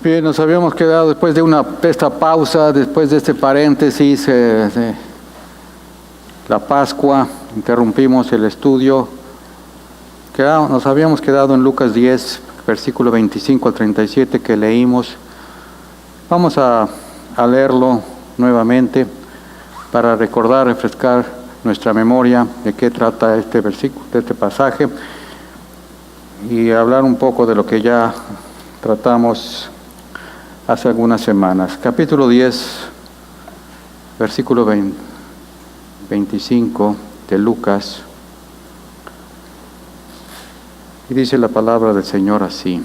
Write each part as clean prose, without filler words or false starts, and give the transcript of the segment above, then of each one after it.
Bien, nos habíamos quedado después de esta pausa, después de este paréntesis de la Pascua, interrumpimos el estudio. Nos habíamos quedado en Lucas 10, versículo 25 al 37 que leímos. Vamos a leerlo nuevamente para recordar, refrescar nuestra memoria de qué trata este versículo, de este pasaje, y hablar un poco de lo que ya tratamos hace algunas semanas. Capítulo 10, versículo 25 de Lucas. Y dice la palabra del Señor así.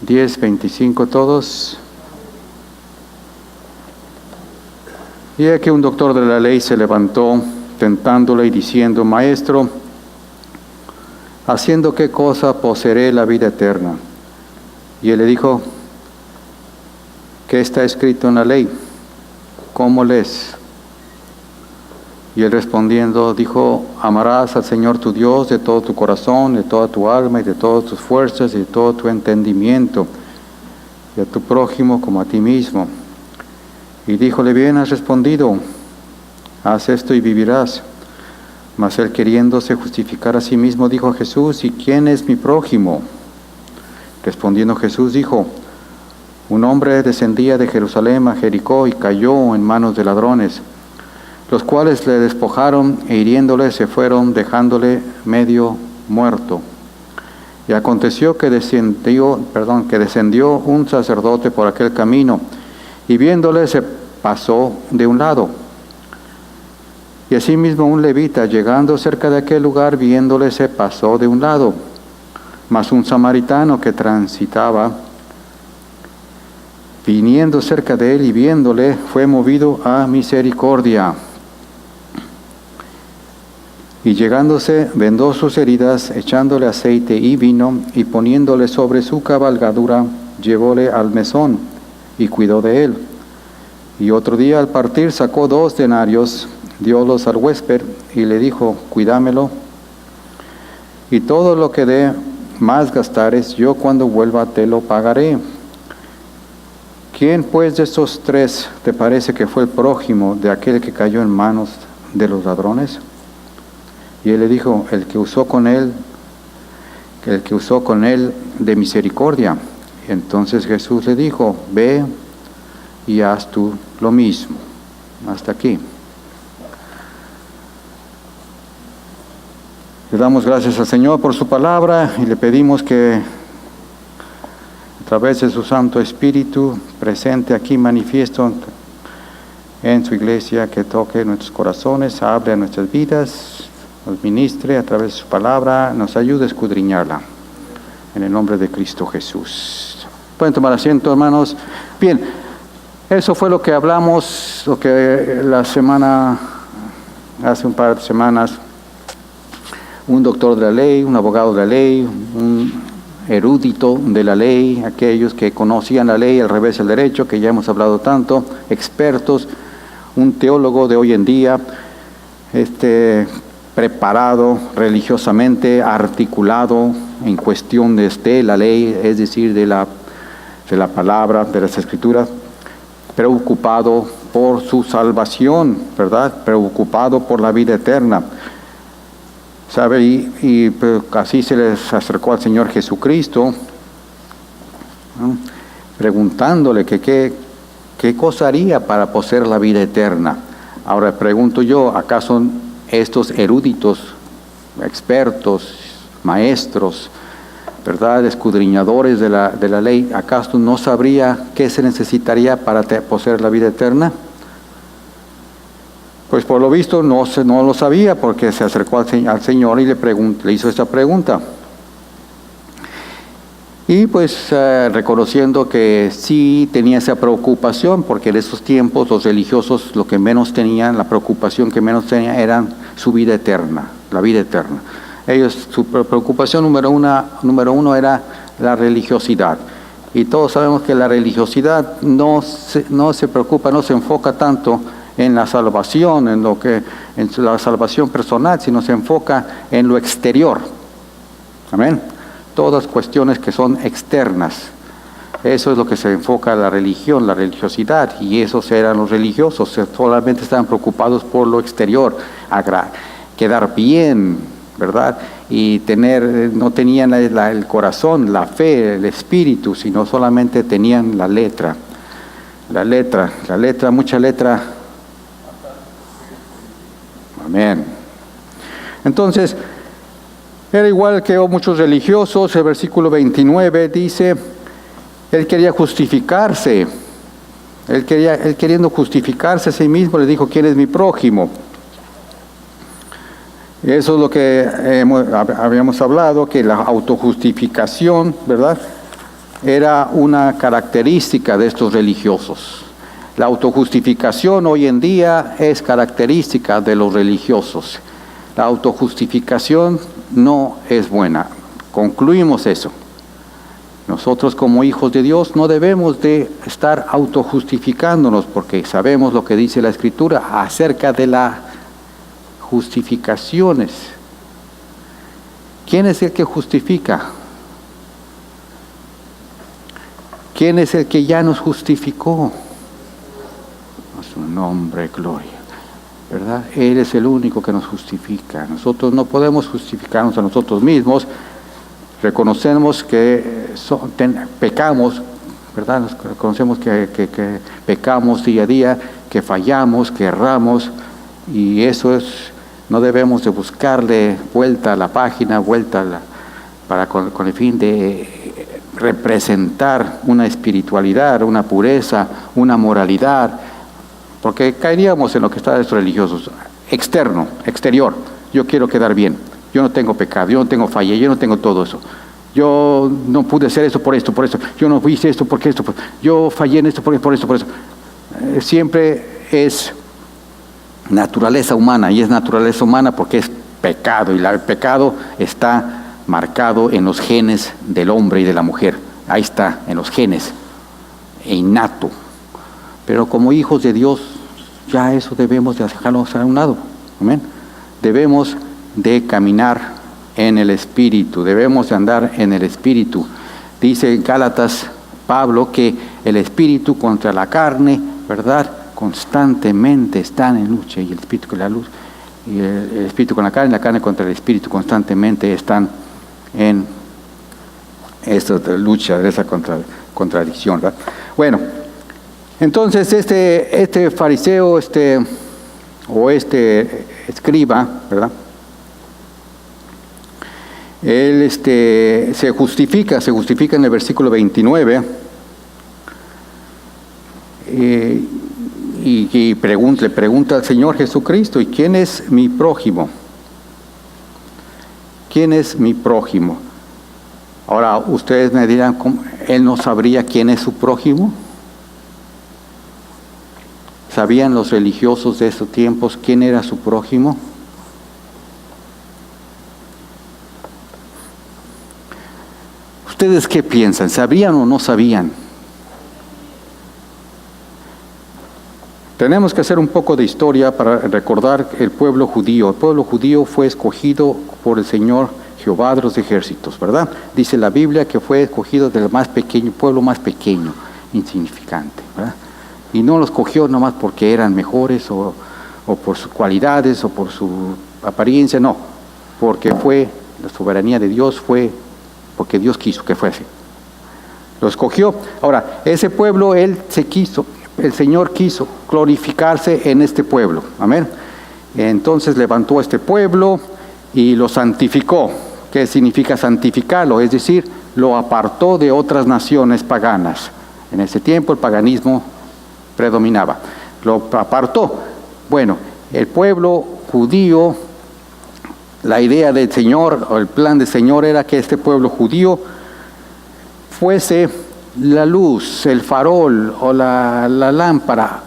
10, 25 todos. Y aquí un doctor de la ley se levantó, tentándole y diciendo: Maestro, ¿haciendo qué cosa poseeré la vida eterna? Y él le dijo: ¿qué está escrito en la ley? ¿Cómo lees? Y él respondiendo dijo: amarás al Señor tu Dios de todo tu corazón, de toda tu alma y de todas tus fuerzas y de todo tu entendimiento, y a tu prójimo como a ti mismo. Y díjole: bien has respondido, haz esto y vivirás. Mas él, queriéndose justificar a sí mismo, dijo a Jesús: ¿y quién es mi prójimo? Respondiendo Jesús dijo: un hombre descendía de Jerusalén a Jericó y cayó en manos de ladrones, los cuales le despojaron e hiriéndole se fueron, dejándole medio muerto. Y aconteció que descendió un sacerdote por aquel camino, y viéndole se pasó de un lado. Y asimismo un levita, llegando cerca de aquel lugar, viéndole se pasó de un lado. Mas un samaritano que transitaba, viniendo cerca de él y viéndole, fue movido a misericordia. Y llegándose, vendó sus heridas, echándole aceite y vino, y poniéndole sobre su cabalgadura, llevóle al mesón, y cuidó de él. Y otro día al partir sacó 2 denarios, diólos al huésped, y le dijo: cuídamelo, y todo lo que de más gastares, yo cuando vuelva te lo pagaré. ¿Quién pues de estos 3 te parece que fue el prójimo de aquel que cayó en manos de los ladrones? Y él le dijo: el que usó con él de misericordia. Entonces Jesús le dijo: ve y haz tú lo mismo. Hasta aquí. Le damos gracias al Señor por su palabra y le pedimos que a través de su Santo Espíritu presente aquí manifiesto en su iglesia, que toque nuestros corazones, hable a nuestras vidas, nos ministre a través de su palabra, nos ayude a escudriñarla. En el nombre de Cristo Jesús. Pueden tomar asiento, hermanos. Bien, eso fue lo que hablamos, lo que hace un par de semanas, un doctor de la ley, un abogado de la ley, un erudito de la ley, aquellos que conocían la ley al revés del derecho, que ya hemos hablado tanto, expertos, un teólogo de hoy en día, preparado religiosamente, articulado en cuestión de la ley, es decir, de la palabra, de las escrituras, preocupado por su salvación, ¿verdad? Preocupado por la vida eterna. ¿Sabe? Y así se les acercó al Señor Jesucristo, ¿no? Preguntándole que qué cosa haría para poseer la vida eterna. Ahora pregunto yo, ¿acaso estos eruditos, expertos, maestros, ¿verdad?, escudriñadores de la ley, acaso no sabría qué se necesitaría para poseer la vida eterna? Pues por lo visto no lo sabía, porque se acercó al Señor y le hizo esta pregunta. Y pues reconociendo que sí tenía esa preocupación, porque en esos tiempos los religiosos lo que menos tenían, la preocupación que menos tenían era su vida eterna, la vida eterna. Ellos, su preocupación número uno era la religiosidad. Y todos sabemos que la religiosidad no se preocupa, no se enfoca tanto en la salvación, en la salvación personal, sino se enfoca en lo exterior. Amén. Todas cuestiones que son externas. Eso es lo que se enfoca la religión, la religiosidad, y esos eran los religiosos, solamente estaban preocupados por lo exterior, quedar bien, ¿verdad? Y no tenían el corazón, la fe, el espíritu, sino solamente tenían la letra, mucha letra. Amén. Entonces, era igual que muchos religiosos. El versículo 29 dice, él quería justificarse, él queriendo justificarse a sí mismo, le dijo, ¿quién es mi prójimo? Eso es lo que habíamos hablado, que la autojustificación, ¿verdad?, era una característica de estos religiosos. La autojustificación hoy en día es característica de los religiosos. La autojustificación no es buena. Concluimos eso. Nosotros como hijos de Dios no debemos de estar autojustificándonos, porque sabemos lo que dice la Escritura acerca de las justificaciones. ¿Quién es el que justifica? ¿Quién es el que ya nos justificó? A su nombre, gloria. ¿Verdad? Él es el único que nos justifica. Nosotros no podemos justificarnos a nosotros mismos. Reconocemos que pecamos, ¿verdad? Reconocemos que pecamos día a día, que fallamos, que erramos, y eso es, no debemos de buscarle vuelta a la página, con el fin de representar una espiritualidad, una pureza, una moralidad, porque caeríamos en lo que están estos religiosos, exterior. Yo quiero quedar bien, yo no tengo pecado, yo no tengo falla, yo no tengo todo eso. Yo no pude hacer eso por esto, yo no hice esto porque esto, yo fallé en esto por esto. Siempre es naturaleza humana, y es naturaleza humana porque es pecado, y el pecado está marcado en los genes del hombre y de la mujer. Ahí está, en los genes, innato. Pero como hijos de Dios, ya eso debemos de dejarlo a un lado. Amén. Debemos de caminar en el Espíritu, debemos de andar en el Espíritu. Dice en Gálatas Pablo que el Espíritu contra la carne, ¿verdad?, constantemente están en lucha, y el Espíritu con la luz, y el Espíritu con la carne contra el Espíritu constantemente están en esta lucha, de esa contradicción, ¿verdad? Bueno, entonces este fariseo, o escriba, ¿verdad?, él se justifica en el versículo 29, y le pregunta al Señor Jesucristo, ¿y quién es mi prójimo? ¿Quién es mi prójimo? Ahora, ustedes me dirán, ¿cómo? ¿Él no sabría quién es su prójimo? ¿Sabían los religiosos de esos tiempos quién era su prójimo? ¿Ustedes qué piensan? ¿Sabían o no sabían? Tenemos que hacer un poco de historia para recordar el pueblo judío. El pueblo judío fue escogido por el Señor Jehová de los ejércitos, ¿verdad? Dice la Biblia que fue escogido del más pequeño, pueblo más pequeño, insignificante, ¿verdad? Y no los escogió nomás porque eran mejores o por sus cualidades o por su apariencia, no, porque fue la soberanía de Dios, fue porque Dios quiso que fuese. Lo escogió. Ahora, ese pueblo, el Señor quiso glorificarse en este pueblo. Amén. Entonces levantó a este pueblo y lo santificó. ¿Qué significa santificarlo? Es decir, lo apartó de otras naciones paganas. En ese tiempo el paganismo predominaba. Lo apartó. Bueno, el pueblo judío, la idea del Señor, o el plan del Señor era que este pueblo judío fuese la luz, el farol o la lámpara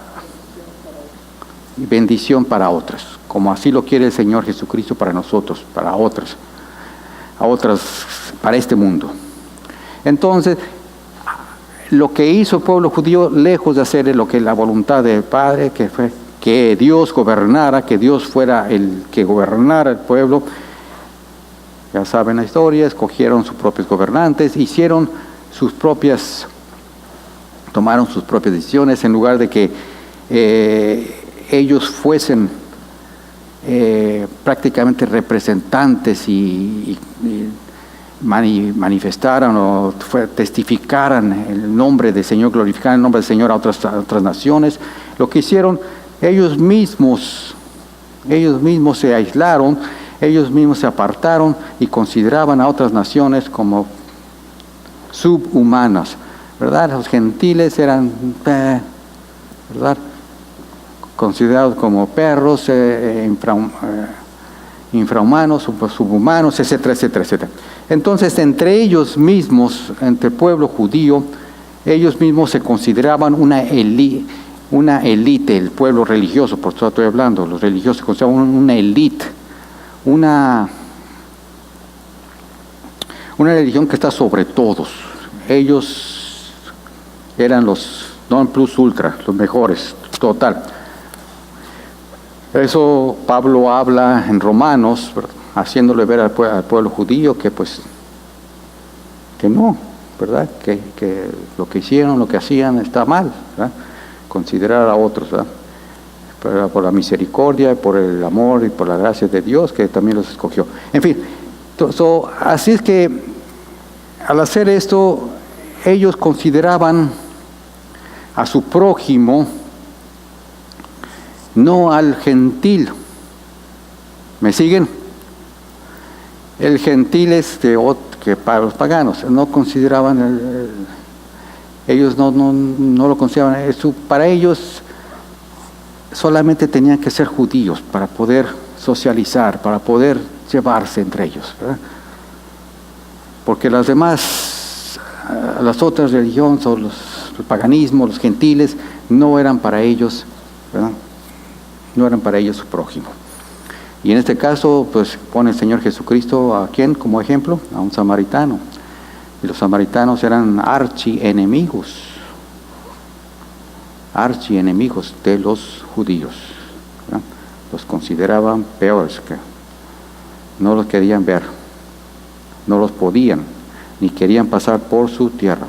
y bendición para otros, como así lo quiere el Señor Jesucristo para nosotros, para otras, para este mundo. Entonces, lo que hizo el pueblo judío, lejos de hacer lo que la voluntad del Padre, que fue que Dios gobernara, que Dios fuera el que gobernara el pueblo, ya saben la historia, escogieron sus propios gobernantes, hicieron sus propias tomaron sus propias decisiones en lugar de que ellos fuesen prácticamente representantes y manifestaran o testificaran el nombre del Señor, glorificaran el nombre del Señor a otras naciones. Lo que hicieron, ellos mismos se aislaron, ellos mismos se apartaron y consideraban a otras naciones como subhumanas, ¿verdad? Los gentiles eran, ¿verdad?, considerados como perros, infrahumanos, subhumanos, etcétera, etcétera, etcétera. Entonces, entre ellos mismos, entre el pueblo judío, ellos mismos se consideraban una élite, el pueblo religioso, por eso estoy hablando, los religiosos se consideraban una élite, una religión que está sobre todos. Ellos eran los non plus ultra, los mejores, total. Eso Pablo habla en Romanos, haciéndole ver al pueblo judío que no, ¿verdad? Que lo que hicieron, lo que hacían está mal, ¿verdad? Considerar a otros, ¿verdad? Pero por la misericordia, por el amor y por la gracia de Dios que también los escogió. En fin, así es que al hacer esto, ellos consideraban a su prójimo, no al gentil. ¿Me siguen? El gentil es que para los paganos, no consideraban, ellos no lo consideraban, para ellos solamente tenían que ser judíos para poder socializar, para poder llevarse entre ellos, ¿verdad? Porque las demás, las otras religiones, o el paganismo, los gentiles, no eran para ellos, ¿verdad? No eran para ellos su prójimo. Y en este caso, pues pone el Señor Jesucristo ¿a quién como ejemplo? A un samaritano. Y los samaritanos eran archienemigos de los judíos, ¿verdad? Los consideraban peores, que no los querían ver, no los podían, ni querían pasar por su tierra.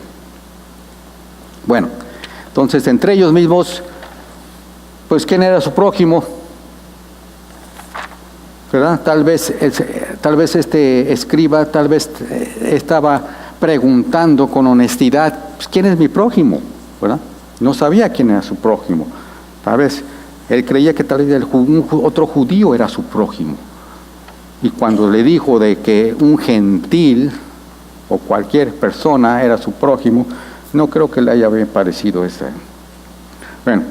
Bueno, entonces entre ellos mismos, pues ¿quién era su prójimo? ¿Verdad? Tal vez este escriba estaba preguntando con honestidad, pues, ¿quién es mi prójimo? ¿Verdad? No sabía quién era su prójimo. Tal vez él creía que tal vez otro judío era su prójimo. Y cuando le dijo de que un gentil o cualquier persona era su prójimo, no creo que le haya bien parecido ese. Bueno,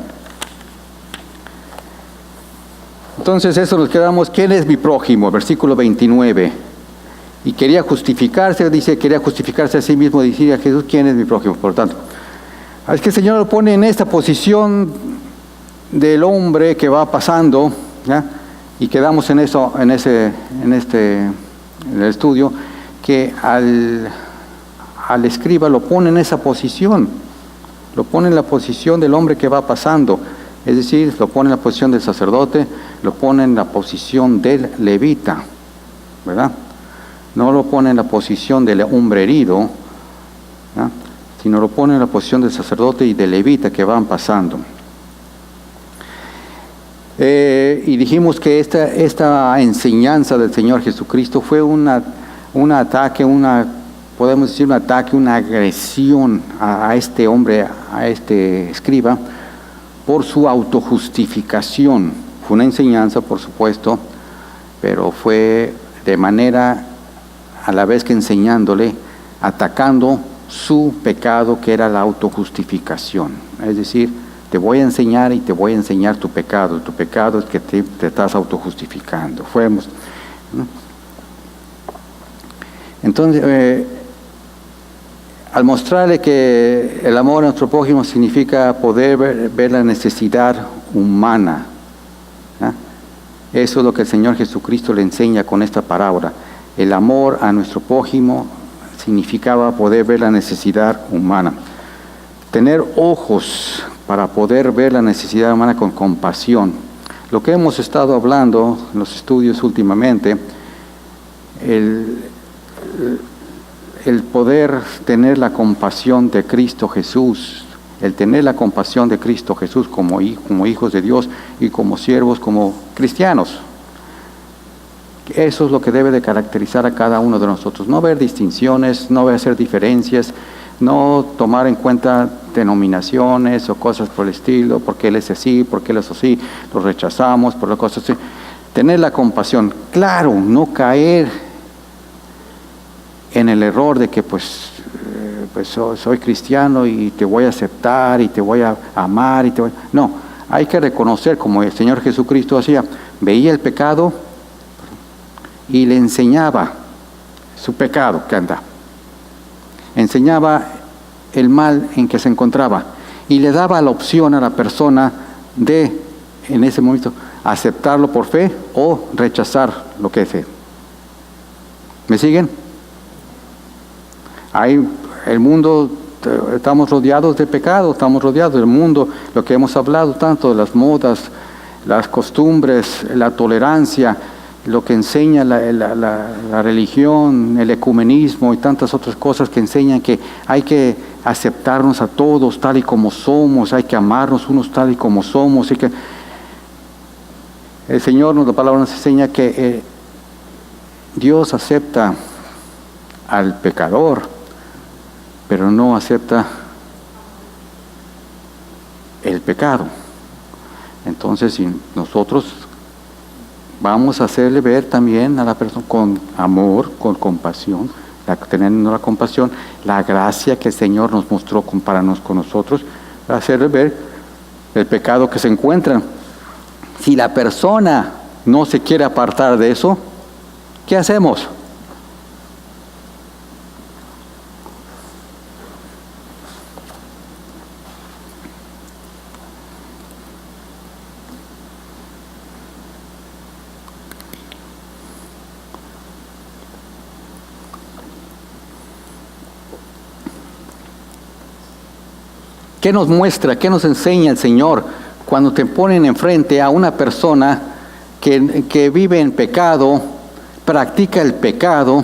entonces eso nos quedamos. ¿Quién es mi prójimo? Versículo 29. Y quería justificarse a sí mismo, decir a Jesús, ¿quién es mi prójimo? Por lo tanto, es que el Señor lo pone en esta posición del hombre que va pasando, ¿ya? Y quedamos en eso, en el estudio, que al escriba lo pone en esa posición, lo pone en la posición del hombre que va pasando, es decir, lo pone en la posición del sacerdote, lo pone en la posición del levita, ¿verdad? No lo pone en la posición del hombre herido, ¿ya? Sino lo pone en la posición del sacerdote y del levita que van pasando. Y dijimos que esta enseñanza del Señor Jesucristo fue un ataque, podemos decir un ataque, una agresión a este hombre, a este escriba, por su autojustificación. Fue una enseñanza, por supuesto, pero fue de manera, a la vez que enseñándole, atacando su pecado, que era la autojustificación. Es decir, te voy a enseñar y te voy a enseñar tu pecado. Tu pecado es que te estás autojustificando. Entonces, al mostrarle que el amor a nuestro prójimo significa poder ver la necesidad humana, ¿eh? Eso es lo que el Señor Jesucristo le enseña con esta parábola. El amor a nuestro prójimo significaba poder ver la necesidad humana. Tener ojos para poder ver la necesidad humana con compasión. Lo que hemos estado hablando en los estudios últimamente, el poder tener la compasión de Cristo Jesús el tener la compasión de Cristo Jesús como hijos de Dios y como siervos, como cristianos. Eso es lo que debe de caracterizar a cada uno de nosotros. No ver distinciones, no hacer diferencias, no tomar en cuenta denominaciones o cosas por el estilo, porque él es así, porque él es así, lo rechazamos, por las cosas así. Tener la compasión, claro, no caer en el error de que pues soy cristiano y te voy a aceptar y te voy a amar No, hay que reconocer, como el Señor Jesucristo hacía, veía el pecado y le enseñaba su pecado que anda. Enseñaba el mal en que se encontraba y le daba la opción a la persona de, en ese momento, aceptarlo por fe o rechazar lo que es fe. ¿Me siguen? El mundo, estamos rodeados de pecado, estamos rodeados del mundo, lo que hemos hablado tanto de las modas, las costumbres, la tolerancia, lo que enseña la religión, el ecumenismo y tantas otras cosas que enseñan que hay que aceptarnos a todos tal y como somos, hay que amarnos unos tal y como somos. Y que el Señor, la palabra nos enseña que Dios acepta al pecador, pero no acepta el pecado. Entonces, si nosotros vamos a hacerle ver también a la persona con amor, con compasión, teniendo la compasión, la gracia que el Señor nos mostró compararnos con nosotros, para hacerle ver el pecado que se encuentra. Si la persona no se quiere apartar de eso, ¿qué hacemos? ¿Qué nos muestra, qué nos enseña el Señor cuando te ponen enfrente a una persona que vive en pecado, practica el pecado,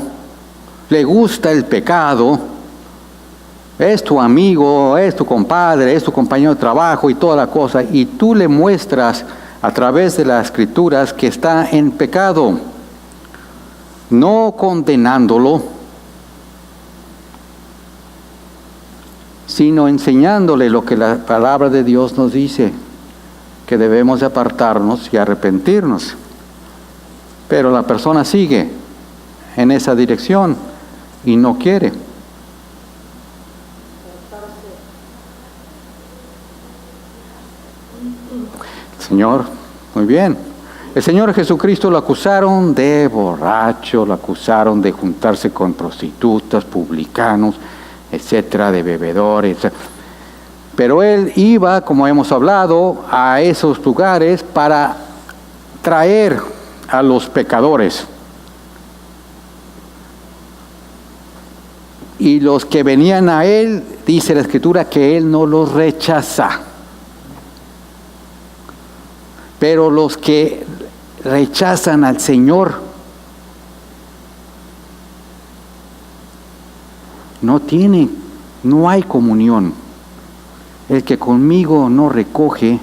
le gusta el pecado, es tu amigo, es tu compadre, es tu compañero de trabajo y toda la cosa, y tú le muestras a través de las Escrituras que está en pecado, no condenándolo, sino enseñándole lo que la palabra de Dios nos dice, que debemos de apartarnos y arrepentirnos. Pero la persona sigue en esa dirección y no quiere. Señor, muy bien. El Señor Jesucristo lo acusaron de borracho, lo acusaron de juntarse con prostitutas, publicanos, etcétera, de bebedores, etcétera. Pero él iba, como hemos hablado, a esos lugares para traer a los pecadores. Y los que venían a él, dice la Escritura, que él no los rechaza. Pero los que rechazan al Señor no hay comunión. El que conmigo no recoge,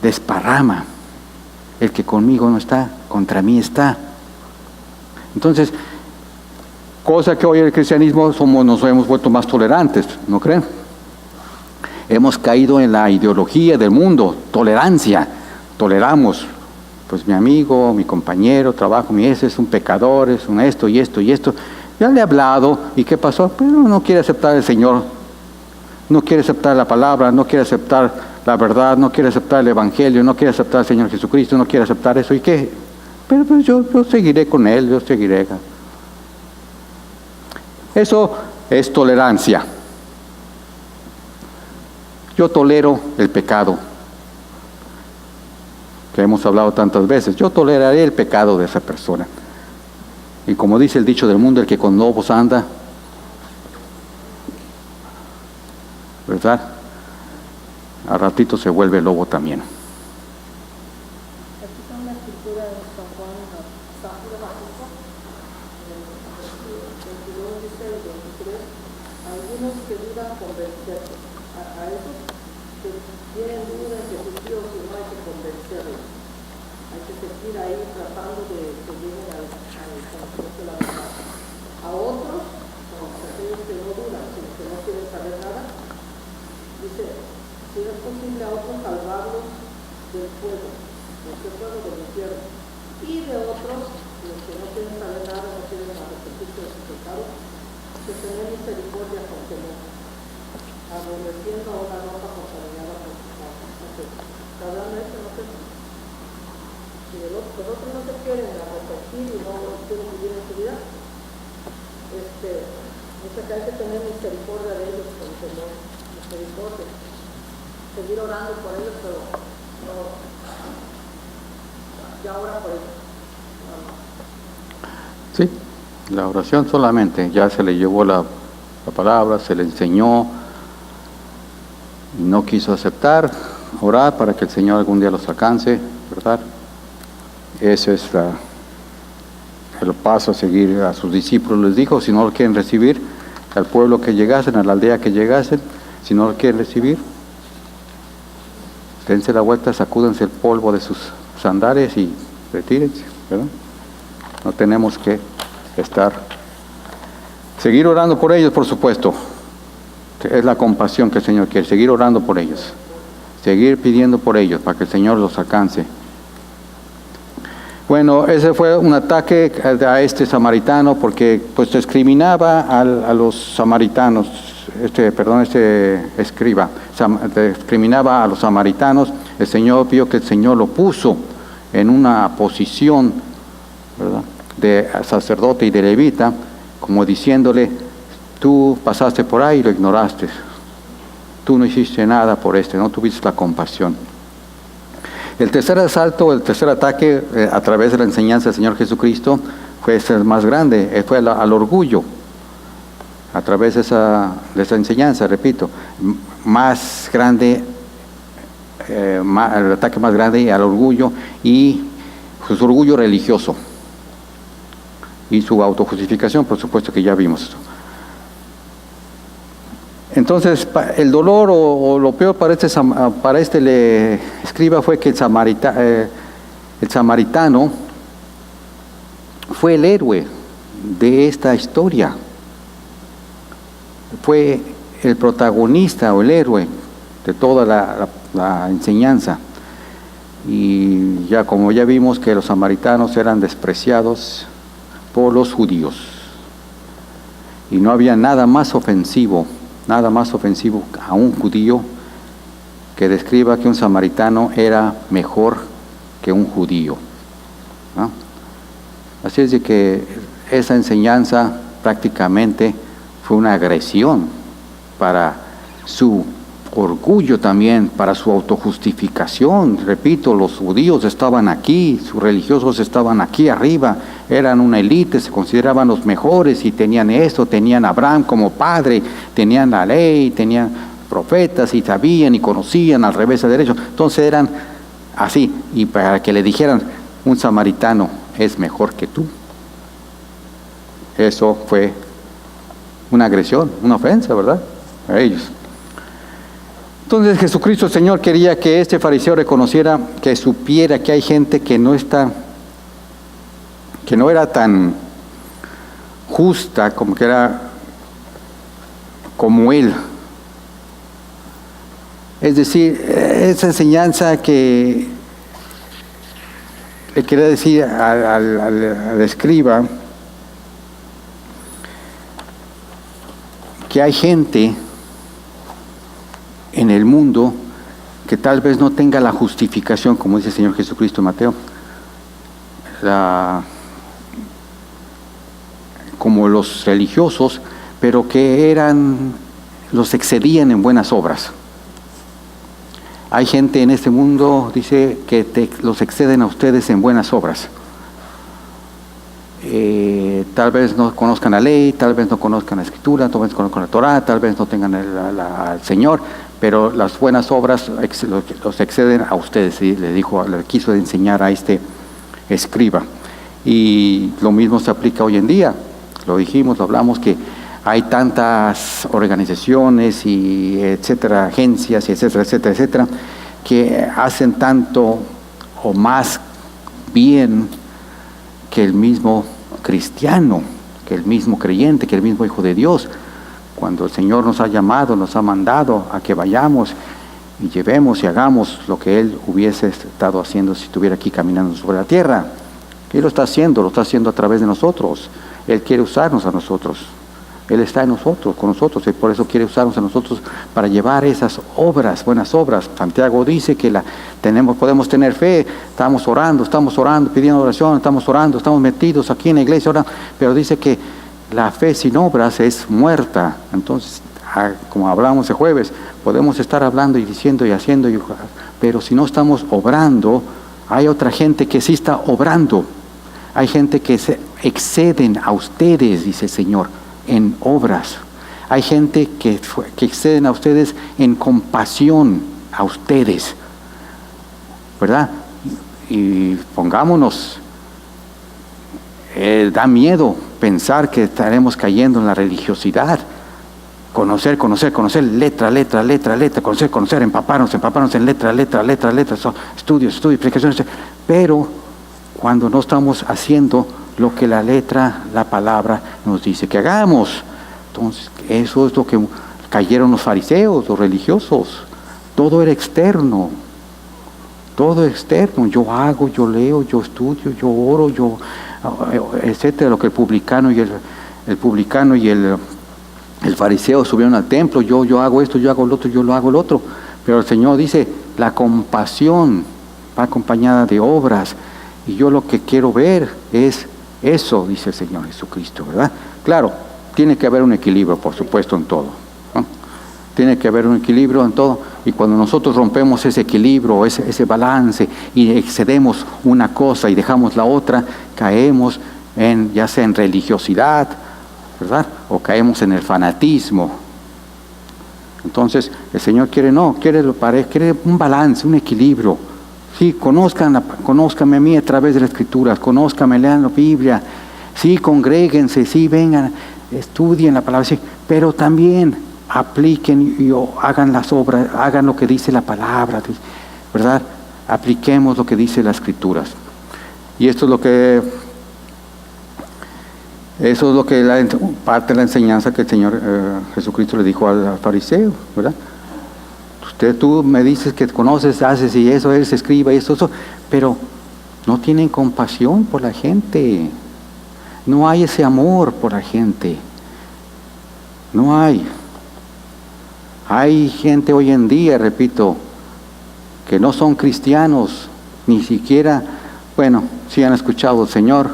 desparrama. El que conmigo no está, contra mí está. Entonces, cosa que hoy el cristianismo nos hemos vuelto más tolerantes, ¿no creen? Hemos caído en la ideología del mundo, tolerancia. Toleramos, pues mi amigo, mi compañero, trabajo, ese es un pecador, es un esto y esto y esto. Ya le he hablado, ¿y qué pasó? Pero no quiere aceptar el Señor, no quiere aceptar la palabra, no quiere aceptar la verdad, no quiere aceptar el Evangelio, no quiere aceptar al Señor Jesucristo, no quiere aceptar eso, ¿y qué? Pero pues yo seguiré con Él, yo seguiré. Eso es tolerancia. Yo tolero el pecado, que hemos hablado tantas veces. Yo toleraré el pecado de esa persona. Y como dice el dicho del mundo, el que con lobos anda, ¿verdad? A ratito se vuelve lobo también. Aquí está una escritura de San Juan Báutico, 22 dice el 23, algunos que dudan convencerse, a esos que tienen dudas de si sí o si no hay que convencerlos. Hay que seguir ahí tratando de que lleguen al conocimiento de la verdad. A otros, aquellos que no dudan, sino que no quieren saber nada, dice, si es posible a otros salvarlos del fuego, del infierno, y de otros, los que no quieren saber nada, no quieren arrepentirse de sus pecados, que tener misericordia con temor, aborreciendo a una ropa contaminada por sus manos. ¿Sabrán eso? No sé. Si los otros no se quieren arrepentir y no quieren vivir en su vida, dice que hay que tener misericordia de ellos con temor, misericordia. Seguir orando por ellos, pero no, ya ora por ellos. Sí, la oración solamente, ya se le llevó la palabra, se le enseñó, no quiso aceptar, orar para que el Señor algún día los alcance, ¿verdad? Ese es el paso a seguir a sus discípulos. Les dijo, si no lo quieren recibir, al pueblo que llegasen, a la aldea que llegasen, si no lo quieren recibir, dense la vuelta, sacúdense el polvo de sus sandalias y retírense, ¿verdad? No tenemos que seguir orando por ellos, por supuesto. Es la compasión que el Señor quiere, seguir orando por ellos, seguir pidiendo por ellos para que el Señor los alcance. Bueno, ese fue un ataque a este samaritano porque pues discriminaba a los samaritanos, este escriba, discriminaba a los samaritanos. El Señor vio que el Señor lo puso en una posición, ¿verdad?, de sacerdote y de levita, como diciéndole, tú pasaste por ahí y lo ignoraste, tú no hiciste nada por no tuviste la compasión. El tercer asalto, el tercer ataque a través de la enseñanza del Señor Jesucristo fue el más grande, fue al orgullo. A través de esa enseñanza, repito, más grande, el ataque más grande al orgullo y su orgullo religioso y su autojustificación, por supuesto que ya vimos esto. Entonces, el dolor o lo peor para este escriba fue que el samaritano fue el héroe de esta historia. Fue el protagonista o el héroe de toda la enseñanza. Y ya como ya vimos que los samaritanos eran despreciados por los judíos. Y no había nada más ofensivo a un judío que describa que un samaritano era mejor que un judío, ¿no? Así es de que esa enseñanza prácticamente fue una agresión para su orgullo también, para su autojustificación. Repito, los judíos estaban aquí, sus religiosos estaban aquí arriba, eran una élite, se consideraban los mejores y tenían esto, tenían a Abraham como padre, tenían la ley, tenían profetas y sabían y conocían al revés al derecho. Entonces eran así, y para que le dijeran, un samaritano es mejor que tú, eso fue una agresión, una ofensa, ¿verdad?, a ellos. Entonces Jesucristo el Señor quería que este fariseo reconociera, que supiera que hay gente que no era tan justa como que era como él. Es decir, esa enseñanza que le quería decir al escriba, que hay gente en el mundo que tal vez no tenga la justificación, como dice el Señor Jesucristo en Mateo, como los religiosos, pero que los excedían en buenas obras. Hay gente en este mundo, dice, que los exceden a ustedes en buenas obras. Tal vez no conozcan la ley, tal vez no conozcan la escritura, tal vez no conozcan la Torá, tal vez no tengan al Señor, pero las buenas obras los exceden a ustedes, ¿sí? Le quiso enseñar a este escriba. Y lo mismo se aplica hoy en día. Lo dijimos, lo hablamos, que hay tantas organizaciones y etcétera, agencias y etcétera, etcétera, etcétera, que hacen tanto o más bien que el mismo cristiano, que el mismo creyente, que el mismo hijo de Dios. Cuando el Señor nos ha llamado, nos ha mandado a que vayamos y llevemos y hagamos lo que Él hubiese estado haciendo si estuviera aquí caminando sobre la tierra. Él lo está haciendo a través de nosotros. Él quiere usarnos a nosotros. Él está en nosotros, con nosotros, y por eso quiere usarnos a nosotros para llevar esas obras, buenas obras. Santiago dice que podemos tener fe, estamos orando, pidiendo oración, estamos metidos aquí en la iglesia orando, pero dice que la fe sin obras es muerta. Entonces, como hablamos el jueves, podemos estar hablando y diciendo y haciendo, pero si no estamos obrando, hay otra gente que sí está obrando. Hay gente que se exceden a ustedes, dice el Señor, en obras. Hay gente que exceden a ustedes en compasión a ustedes, ¿verdad? Y pongámonos, da miedo pensar que estaremos cayendo en la religiosidad. Conocer, letra, conocer, empaparnos en letra, estudios, predicaciones, pero cuando no estamos haciendo lo que la palabra nos dice que hagamos. Entonces, eso es lo que cayeron los fariseos, los religiosos. Todo era externo. Yo hago, yo leo, yo estudio, yo oro, etcétera. Lo que el publicano y el fariseo subieron al templo. Yo hago esto, yo hago lo otro, yo lo hago el otro. Pero el Señor dice, la compasión va acompañada de obras. Y yo lo que quiero ver es eso, dice el Señor Jesucristo, ¿verdad? Claro, tiene que haber un equilibrio, por supuesto, en todo, ¿no? Tiene que haber un equilibrio en todo. Y cuando nosotros rompemos ese equilibrio, ese balance, y excedemos una cosa y dejamos la otra, caemos ya sea en religiosidad, ¿verdad? O caemos en el fanatismo. Entonces, el Señor quiere un balance, un equilibrio. Sí, conózcanme a mí a través de las Escrituras, conózcanme, lean la Biblia, sí, congréguense, sí, vengan, estudien la palabra, sí, pero también apliquen y hagan las obras, hagan lo que dice la palabra, ¿verdad? Apliquemos lo que dice las Escrituras. Y esto es lo que parte de la enseñanza que el Señor Jesucristo le dijo al fariseo, ¿verdad? Tú me dices que conoces, haces y eso, eres escriba y eso, pero no tienen compasión por la gente. No hay ese amor por la gente. No hay. Hay gente hoy en día, repito, que no son cristianos, ni siquiera, sí han escuchado al Señor,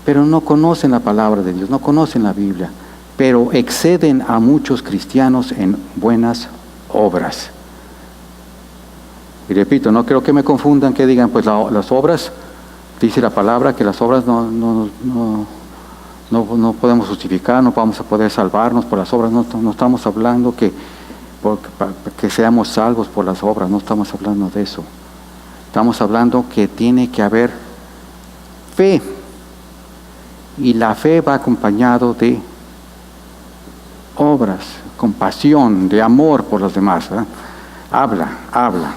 pero no conocen la palabra de Dios, no conocen la Biblia, pero exceden a muchos cristianos en buenas obras. Y repito, no creo que me confundan, que digan, pues las obras, dice la palabra que las obras no podemos justificar, no vamos a poder salvarnos por las obras. No estamos hablando que seamos salvos por las obras, no estamos hablando de eso. Estamos hablando que tiene que haber fe, y la fe va acompañado de obras, compasión, de amor por los demás, ¿verdad? Habla.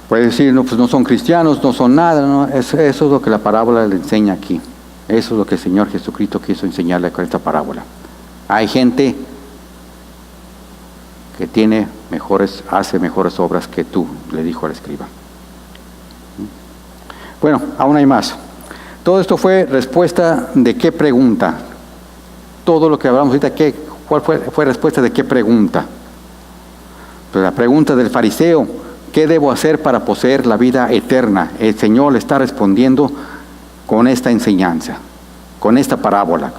Puede decir, no, pues no son cristianos, no son nada, ¿no? Eso es lo que la parábola le enseña aquí. Eso es lo que el Señor Jesucristo quiso enseñarle con esta parábola. Hay gente que hace mejores obras que tú, le dijo al escriba. Bueno, aún hay más. Todo esto fue respuesta de qué pregunta. Todo lo que hablamos ahorita, ¿cuál fue respuesta de qué pregunta? Pues la pregunta del fariseo, ¿qué debo hacer para poseer la vida eterna? El Señor le está respondiendo con esta enseñanza, con esta parábola.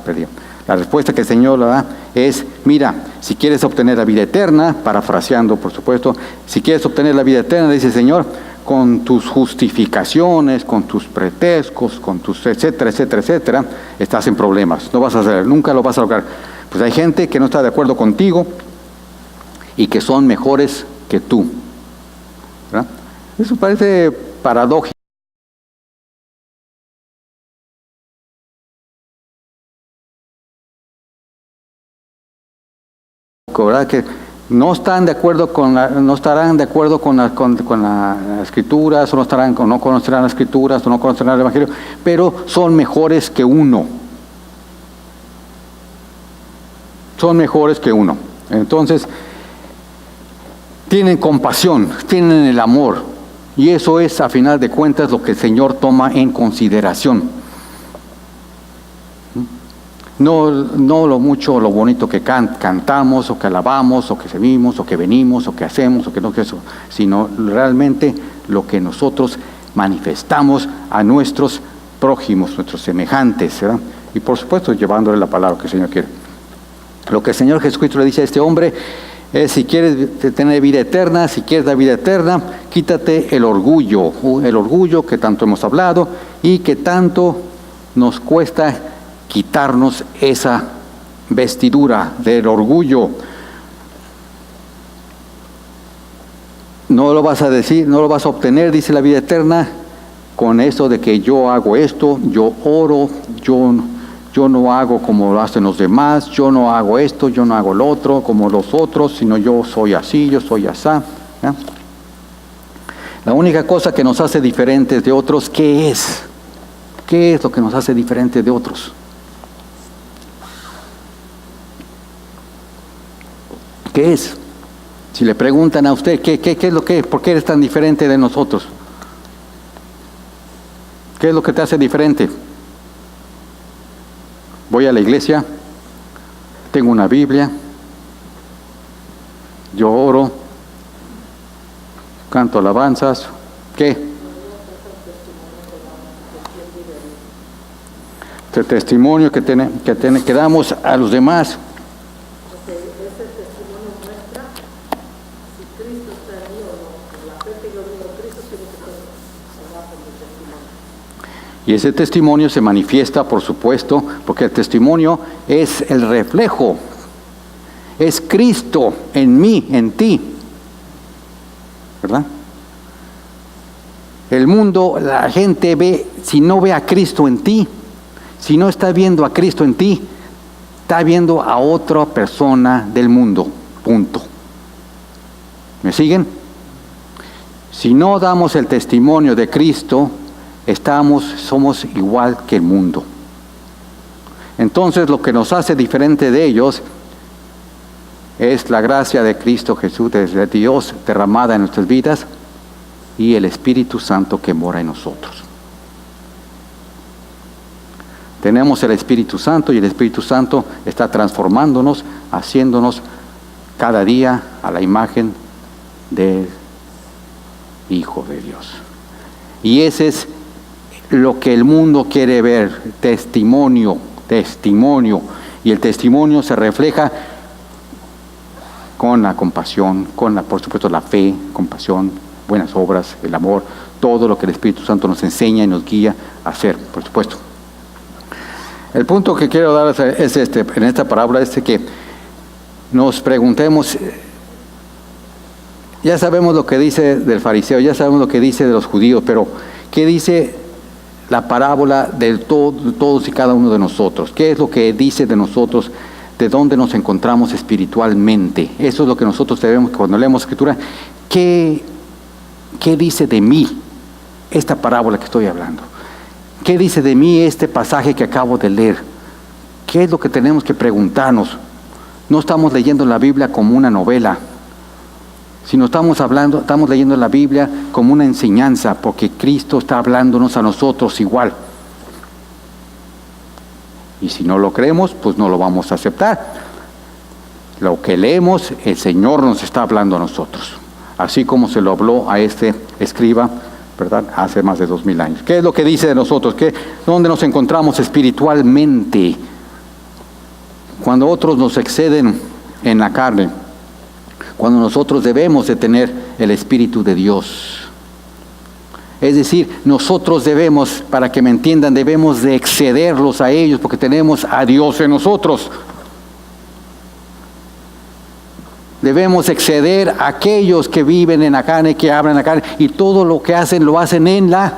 La respuesta que el Señor le da es, mira, si quieres obtener la vida eterna, parafraseando por supuesto, si quieres obtener la vida eterna, dice el Señor, con tus justificaciones, con tus pretextos, con tus etcétera, estás en problemas. No vas a hacer, nunca lo vas a lograr. Pues hay gente que no está de acuerdo contigo y que son mejores que tú, ¿verdad? Eso parece paradójico. ¿verdad? Que no están de acuerdo no estarán de acuerdo con las escrituras, o no conocerán las escrituras, o no conocerán el evangelio, pero son mejores que uno. Son mejores que uno. Entonces, tienen compasión, tienen el amor, y eso es, a final de cuentas, lo que el Señor toma en consideración. No lo bonito que cantamos, o que alabamos, o que servimos, o que venimos, o que hacemos, o que no que eso, sino realmente lo que nosotros manifestamos a nuestros prójimos, nuestros semejantes, ¿verdad? Y por supuesto llevándole la palabra que el Señor quiere. Lo que el Señor Jesucristo le dice a este hombre es: si quieres tener vida eterna, si quieres la vida eterna, quítate el orgullo que tanto hemos hablado y que tanto nos cuesta quitarnos esa vestidura del orgullo. No lo vas a decir, no lo vas a obtener, dice la vida eterna, con eso de que yo hago esto, yo oro, yo no hago como lo hacen los demás, yo no hago esto, yo no hago lo otro como los otros, sino yo soy así, yo soy asá. ¿Ya? La única cosa que nos hace diferentes de otros, ¿qué es? ¿Qué es lo que nos hace diferentes de otros? ¿Qué es? Si le preguntan a usted, ¿qué es lo que es? ¿Por qué eres tan diferente de nosotros? ¿Qué es lo que te hace diferente? Voy a la iglesia, tengo una Biblia, yo oro, canto alabanzas. ¿Qué? El testimonio que damos a los demás. Y ese testimonio se manifiesta, por supuesto, porque el testimonio es el reflejo, es Cristo en mí, en ti, ¿verdad? El mundo, la gente ve, si no ve a Cristo en ti, si no está viendo a Cristo en ti, está viendo a otra persona del mundo, punto. ¿Me siguen? Si no damos el testimonio de Cristo, somos igual que el mundo. Entonces, lo que nos hace diferente de ellos es la gracia de Cristo Jesús, de Dios derramada en nuestras vidas, y el Espíritu Santo que mora en nosotros. Tenemos el Espíritu Santo, y el Espíritu Santo está transformándonos, haciéndonos cada día a la imagen del Hijo de Dios. Y ese es lo que el mundo quiere ver: testimonio. Y el testimonio se refleja con la compasión, por supuesto, la fe, compasión, buenas obras, el amor, todo lo que el Espíritu Santo nos enseña y nos guía a hacer, por supuesto. El punto que quiero dar es en esta parábola es que nos preguntemos. Ya sabemos lo que dice del fariseo, ya sabemos lo que dice de los judíos, pero ¿qué dice la parábola de todos y cada uno de nosotros? ¿Qué es lo que dice de nosotros? ¿De dónde nos encontramos espiritualmente? Eso es lo que nosotros debemos, cuando leemos Escritura. ¿Qué dice de mí esta parábola que estoy hablando? ¿Qué dice de mí este pasaje que acabo de leer? ¿Qué es lo que tenemos que preguntarnos? No estamos leyendo la Biblia como una novela, sino estamos leyendo la Biblia como una enseñanza, porque Cristo está hablándonos a nosotros igual. Y si no lo creemos, pues no lo vamos a aceptar. Lo que leemos, el Señor nos está hablando a nosotros, así como se lo habló a este escriba, ¿verdad?, hace más de 2000 años. ¿Qué es lo que dice de nosotros? ¿Dónde nos encontramos espiritualmente? Cuando otros nos exceden en la carne, cuando nosotros debemos de tener el Espíritu de Dios. Es decir, nosotros debemos, para que me entiendan, debemos de excederlos a ellos, porque tenemos a Dios en nosotros. Debemos exceder a aquellos que viven en la carne, que hablan en la carne, y todo lo que hacen, lo hacen en la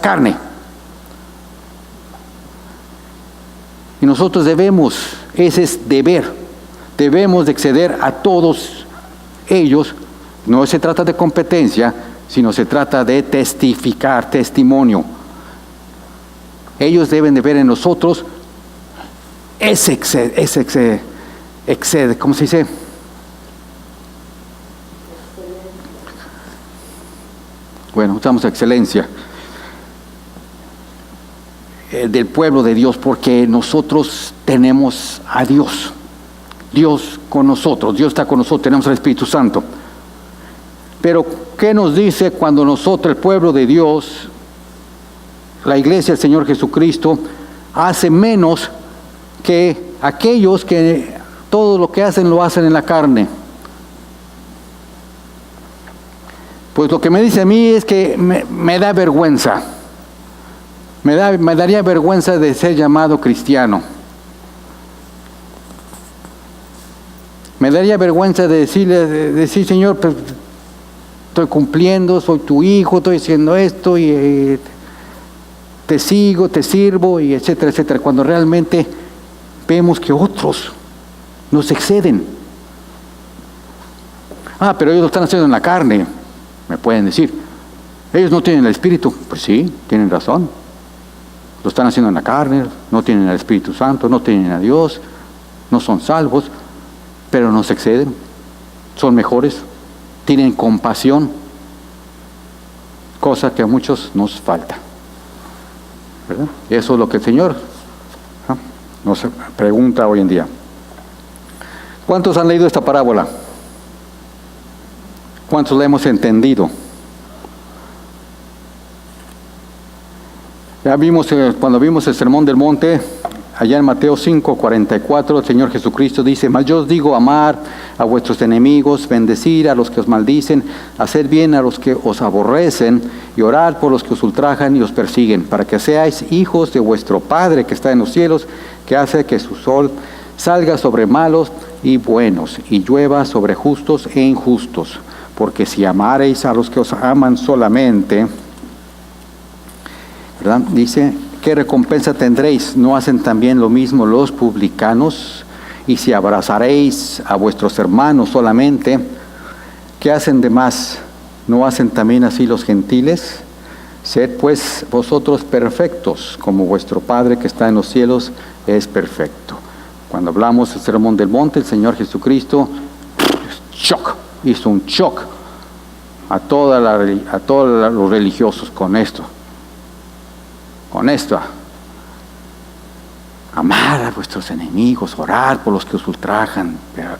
carne. Y nosotros debemos, ese es deber, debemos de exceder a todos ellos. No se trata de competencia, sino se trata de testificar, testimonio. Ellos deben de ver en nosotros ese ¿cómo se dice? Bueno, usamos excelencia del pueblo de Dios, porque nosotros tenemos a Dios. Dios con nosotros, Dios está con nosotros, tenemos al Espíritu Santo. Pero, ¿qué nos dice cuando nosotros, el pueblo de Dios, la iglesia del Señor Jesucristo, hace menos que aquellos que todo lo que hacen lo hacen en la carne? Pues lo que me dice a mí es que me da vergüenza. Me daría vergüenza de ser llamado cristiano. Me daría vergüenza de decir, Señor, pues, estoy cumpliendo, soy tu hijo, estoy haciendo esto, y te sigo, te sirvo, y etcétera, etcétera. Cuando realmente vemos que otros nos exceden. Pero ellos lo están haciendo en la carne, me pueden decir. Ellos no tienen el Espíritu. Pues sí, tienen razón. Lo están haciendo en la carne, no tienen el Espíritu Santo, no tienen a Dios, no son salvos, pero nos exceden, son mejores, tienen compasión, cosa que a muchos nos falta, ¿verdad? Y eso es lo que el Señor nos pregunta hoy en día. ¿Cuántos han leído esta parábola? ¿Cuántos la hemos entendido? Ya vimos, cuando vimos el Sermón del Monte, allá en Mateo 5:44, el Señor Jesucristo dice: mas yo os digo, amar a vuestros enemigos, bendecir a los que os maldicen, hacer bien a los que os aborrecen, y orar por los que os ultrajan y os persiguen, para que seáis hijos de vuestro Padre que está en los cielos, que hace que su sol salga sobre malos y buenos, y llueva sobre justos e injustos. Porque si amareis a los que os aman solamente, ¿verdad? Dice, ¿qué recompensa tendréis? ¿No hacen también lo mismo los publicanos? Y si abrazaréis a vuestros hermanos solamente, ¿qué hacen de más? ¿No hacen también así los gentiles? Sed pues vosotros perfectos, como vuestro Padre que está en los cielos es perfecto. Cuando hablamos del Sermón del Monte, el Señor Jesucristo hizo un shock a todos los religiosos con esto. Amar a vuestros enemigos, orar por los que os ultrajan,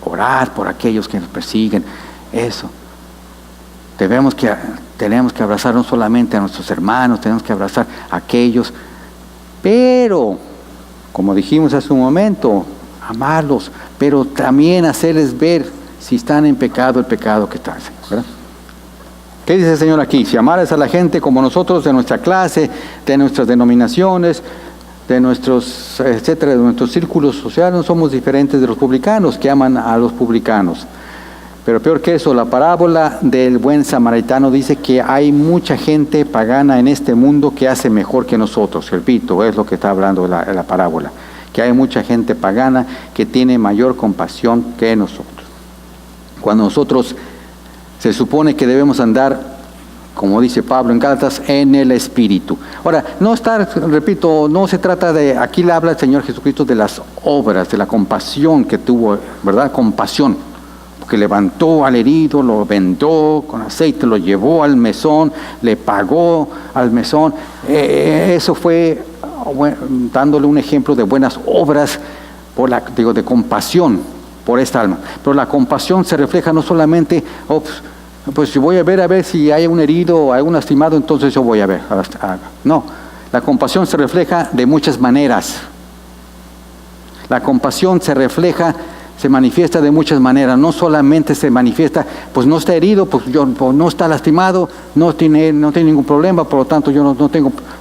orar por aquellos que nos persiguen. Eso. Tenemos que abrazar no solamente a nuestros hermanos, tenemos que abrazar a aquellos, pero, como dijimos hace un momento, amarlos, pero también hacerles ver si están en pecado, el pecado que están, ¿verdad? ¿Qué dice el Señor aquí? Si amares a la gente como nosotros, de nuestra clase, de nuestras denominaciones, de nuestros, etcétera, de nuestros círculos sociales, no somos diferentes de los publicanos que aman a los publicanos. Pero peor que eso, la parábola del buen samaritano dice que hay mucha gente pagana en este mundo que hace mejor que nosotros. Repito, es lo que está hablando la parábola. Que hay mucha gente pagana que tiene mayor compasión que nosotros. Cuando nosotros se supone que debemos andar, como dice Pablo en Gálatas, en el Espíritu. Ahora, no se trata de, aquí le habla el Señor Jesucristo de las obras, de la compasión que tuvo, ¿verdad? Compasión, porque levantó al herido, lo vendó con aceite, lo llevó al mesón, le pagó al mesón. Eso fue dándole un ejemplo de buenas obras, de compasión por esta alma. Pero la compasión se refleja no solamente, pues si voy a ver si hay un herido o hay un lastimado, entonces yo voy a ver. No, la compasión se refleja de muchas maneras. La compasión se manifiesta de muchas maneras. No solamente se manifiesta, pues no está herido, pues no está lastimado, no tiene ningún problema, por lo tanto yo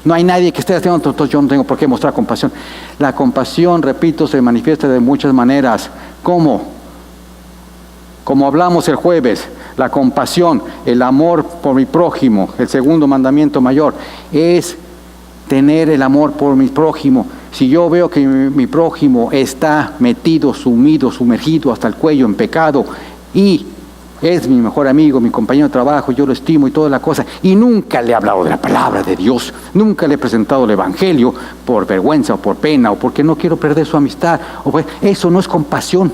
no hay nadie que esté lastimado, entonces yo no tengo por qué mostrar compasión. La compasión, repito, se manifiesta de muchas maneras. ¿Cómo? Como hablamos el jueves, la compasión, el amor por mi prójimo, el segundo mandamiento mayor, es tener el amor por mi prójimo. Si yo veo que mi prójimo está metido, sumido, sumergido hasta el cuello en pecado y es mi mejor amigo, mi compañero de trabajo, yo lo estimo y toda la cosa, y nunca le he hablado de la palabra de Dios, nunca le he presentado el Evangelio por vergüenza o por pena o porque no quiero perder su amistad, eso no es compasión.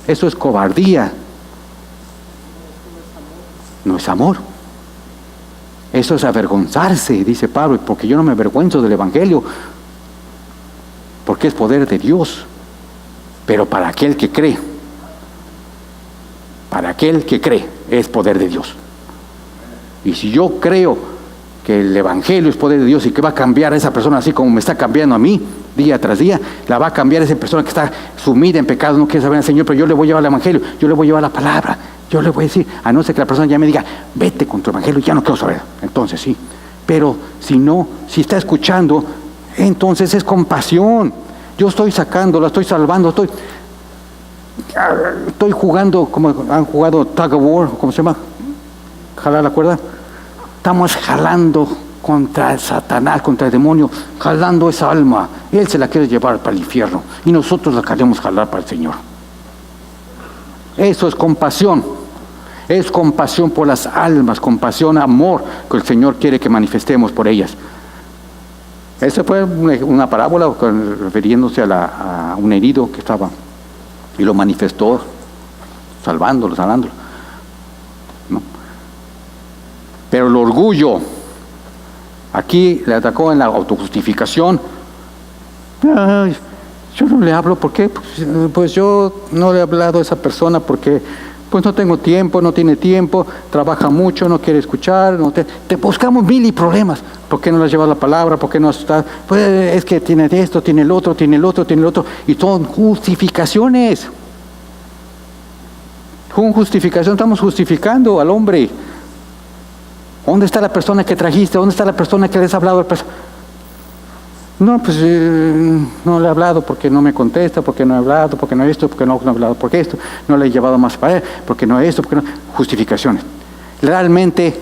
Eso es cobardía. No es amor. Eso es avergonzarse, dice Pablo, porque yo no me avergüenzo del Evangelio, porque es poder de Dios. Pero para aquel que cree, es poder de Dios. Y si yo creo que el Evangelio es poder de Dios y que va a cambiar a esa persona así como me está cambiando a mí, día tras día, la va a cambiar esa persona que está sumida en pecado, no quiere saber al Señor, pero yo le voy a llevar el Evangelio, yo le voy a llevar la palabra, yo le voy a decir, a no ser que la persona ya me diga, vete con tu Evangelio, ya no quiero saber, entonces sí. Pero si no, si está escuchando, entonces es compasión. Yo estoy sacándolo, estoy salvando, estoy jugando, como han jugado tug of war, ¿cómo se llama? Jalar la cuerda. Estamos jalando contra el Satanás, contra el demonio, jalando esa alma. Él se la quiere llevar para el infierno y nosotros la queremos jalar para el Señor. Eso es compasión. Es compasión por las almas, compasión, amor que el Señor quiere que manifestemos por ellas. Esa fue una parábola refiriéndose a un herido que estaba y lo manifestó salvándolo. ¿No? Pero el orgullo aquí le atacó en la autojustificación. Ay, yo no le hablo, ¿por qué? Pues yo no le he hablado a esa persona porque pues no tengo tiempo, no tiene tiempo, trabaja mucho, no quiere escuchar, te buscamos mil y problemas. ¿Por qué no le has llevado la palabra? ¿Por qué no está? Pues es que tiene esto, tiene el otro, y son justificaciones. Con justificación estamos justificando al hombre. ¿Dónde está la persona que trajiste? ¿Dónde está la persona que les ha hablado? No, pues no le he hablado porque no me contesta, porque no he hablado, porque no esto, porque no he hablado, porque esto, no le he llevado más para él, porque no esto, porque no. Justificaciones. Realmente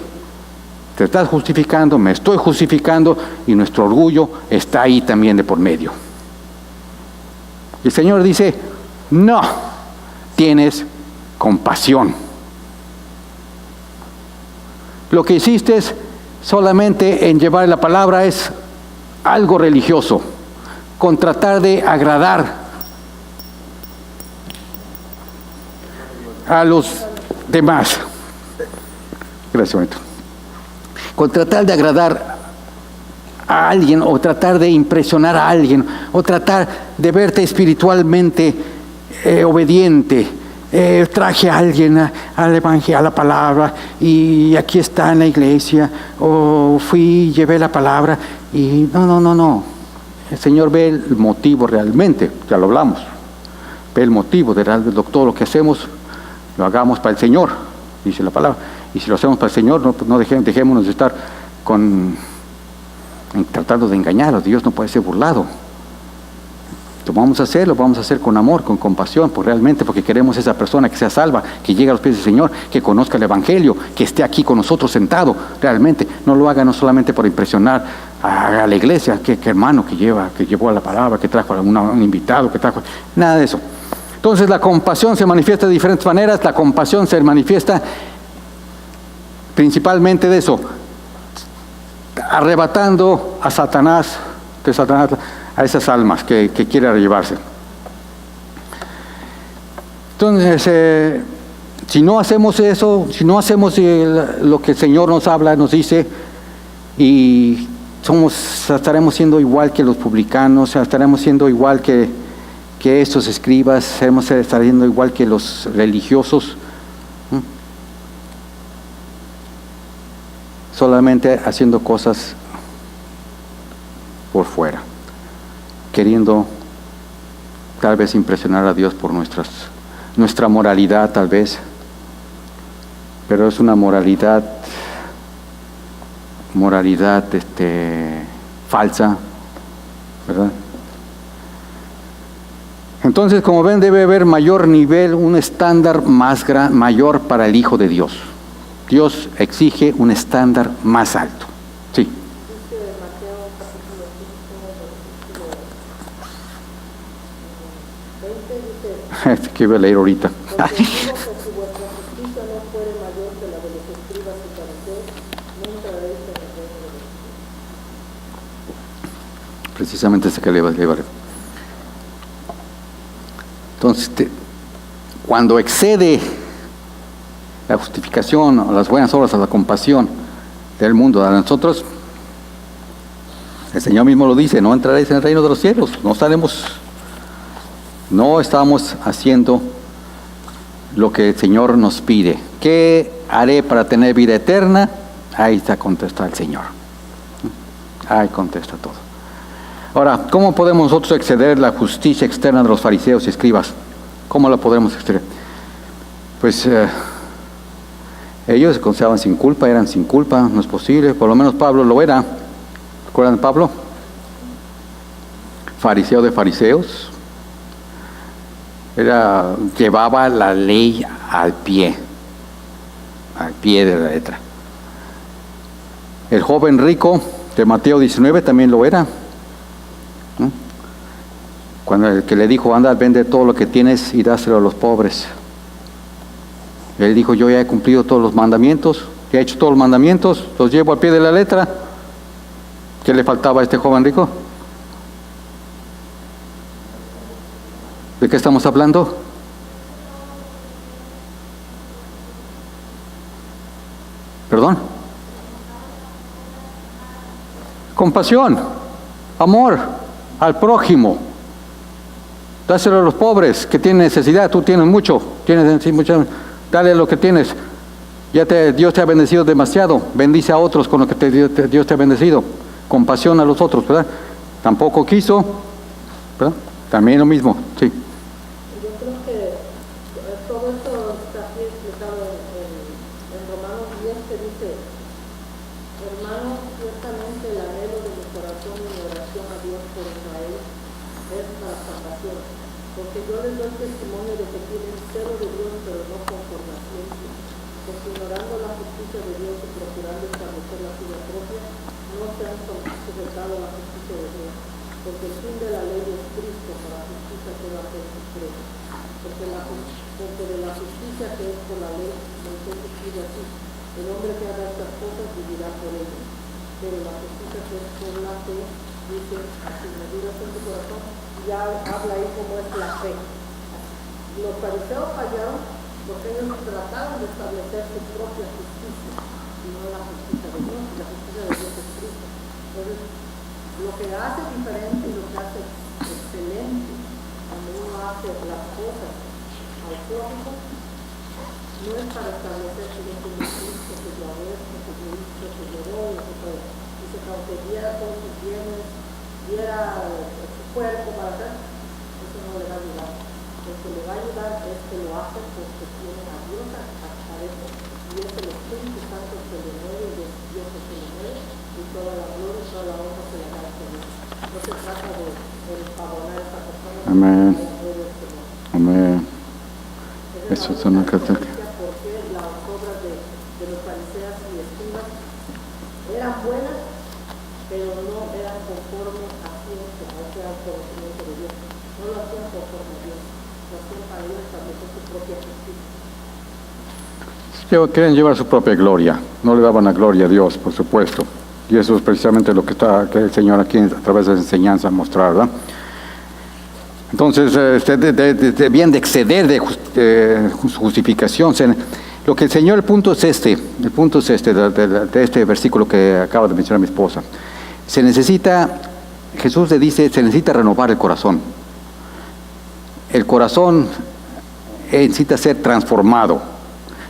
te estás justificando, me estoy justificando y nuestro orgullo está ahí también de por medio. Y el Señor dice, no, tienes compasión. Lo que hiciste es solamente en llevar la palabra es algo religioso, con tratar de agradar a los demás. Gracias, Benito. Con tratar de agradar a alguien, o tratar de impresionar a alguien, o tratar de verte espiritualmente obediente. Traje a alguien al Evangelio, a la palabra, y aquí está en la iglesia, o fui, llevé la palabra, y no. El Señor ve el motivo realmente, ya lo hablamos, ve el motivo de todo lo que hacemos, lo hagamos para el Señor, dice la palabra, y si lo hacemos para el Señor, no dejémonos de estar tratando de engañar a Dios, no puede ser burlado. Lo vamos a hacer con amor, con compasión, porque queremos esa persona que sea salva, que llegue a los pies del Señor, que conozca el Evangelio, que esté aquí con nosotros sentado, realmente. No lo haga no solamente por impresionar a la iglesia, que hermano que llevó la palabra, que trajo un invitado, que trajo, nada de eso. Entonces la compasión se manifiesta de diferentes maneras. La compasión se manifiesta principalmente de eso, arrebatando a Satanás, a esas almas que quiere llevarse. Entonces, si no hacemos eso, si no hacemos lo que el Señor nos habla, nos dice, y estaremos siendo igual que los publicanos, estaremos siendo igual que estos escribas, estaremos siendo igual que los religiosos, solamente haciendo cosas por fuera, queriendo tal vez impresionar a Dios por nuestra moralidad tal vez, pero es una moralidad falsa, ¿verdad? Entonces, como ven, debe haber mayor nivel, un estándar mayor para el Hijo de Dios. Dios exige un estándar más alto. Sí. Dice Mateo dice, que iba a leer ahorita. porque digo que si vuestra justicia no fuere mayor que la de los escribas y fariseos, no entraréis en el reino de Dios. Precisamente ese que le iba a leer. Entonces, cuando excede la justificación, a las buenas obras, a la compasión del mundo, a nosotros, el Señor mismo lo dice, no entraréis en el reino de los cielos, no estamos haciendo lo que el Señor nos pide. ¿Qué haré para tener vida eterna? Ahí está, contesta el Señor. Ahí contesta todo. Ahora, ¿cómo podemos nosotros exceder la justicia externa de los fariseos y escribas? ¿Cómo la podremos exceder? Pues ellos se consideraban sin culpa, eran sin culpa, no es posible. Por lo menos Pablo lo era. ¿Recuerdan de Pablo? Fariseo de fariseos. Llevaba la ley al pie de la letra. El joven rico de Mateo 19 también lo era. Cuando el que le dijo, anda, vende todo lo que tienes y dáselo a los pobres. Él dijo, yo ya he cumplido todos los mandamientos, ya he hecho todos los mandamientos, los llevo al pie de la letra. ¿Qué le faltaba a este joven rico? ¿De qué estamos hablando? ¿Perdón? Compasión, amor al prójimo. Dáselo a los pobres que tienen necesidad. Tú tienes mucho, dale lo que tienes. Dios te ha bendecido demasiado. Bendice a otros con lo que Dios te ha bendecido. Compasión a los otros, ¿verdad? Tampoco quiso, ¿verdad? También lo mismo, sí. Yo creo que todo esto está aquí explicado en Romanos 10, que dice, hermanos, ciertamente el anhelo de mi corazón y mi oración a Dios por Israel es para salvación, porque yo les doy testimonio de que tienen celo de Dios, pero no conforme a ciencia, porque ignorando la justicia de Dios y procurando establecer la suya propia, no se han sujetado a la justicia de Dios, porque el fin de la ley es Cristo, para la justicia que va a ser suprema. Porque de la justicia que es por la ley, Moisés escribe así, el hombre que haga estas cosas vivirá por ellas. Pero la justicia que es por la fe, dice, así me digas en tu corazón, ya habla ahí cómo es la fe. Los fariseos fallaron porque ellos trataron de establecer su propia justicia, y no la justicia de Dios, y la justicia de Dios es Cristo. Entonces, lo que hace diferente y lo que hace excelente cuando uno hace las cosas al prójimo, no es para establecer que yo tengo Cristo, que yo aborto, que yo hice, que yo doy, que todo. Dice que aunque diera todos sus bienes, diera su cuerpo para hacer, eso no le va a ayudar. Lo que le va a ayudar es que lo hace porque tiene a Dios a eso. Y es el Espíritu Santo que le mueve, y es Dios que le mueve, y toda la gloria y toda la honra se le da a Dios. No se trata de pavonar a esa persona. Amén. Amén. Eso es una cosa. Porque las obras de los fariseos y escribas eran buenas, pero no eran conforme a ciencia, no eran conocimiento de Dios. No lo hacían conforme a Dios, lo hacían para ellos establecer su propia justicia. Quieren llevar su propia gloria, no le daban la gloria a Dios, por supuesto. Y eso es precisamente lo que el Señor aquí a través de la enseñanza mostrar, ¿verdad? Entonces, bien de exceder de justificación. Lo que el Señor, el punto es este de este versículo que acaba de mencionar mi esposa. Jesús le dice, se necesita renovar el corazón. El corazón necesita ser transformado.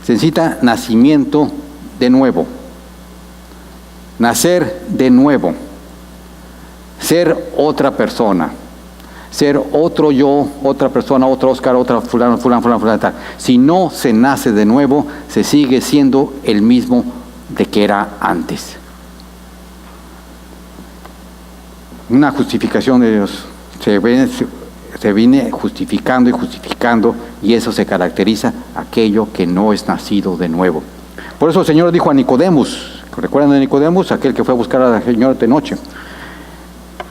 Se necesita nacimiento de nuevo. Nacer de nuevo. Ser otra persona. Ser otro yo, otra persona, otro Oscar, otra fulano, tal. Si no se nace de nuevo, se sigue siendo el mismo de que era antes. Una justificación de Dios se viene justificando y justificando, y eso se caracteriza aquello que no es nacido de nuevo. Por eso el Señor dijo a Nicodemus, ¿recuerdan de Nicodemus? Aquel que fue a buscar al Señor de noche.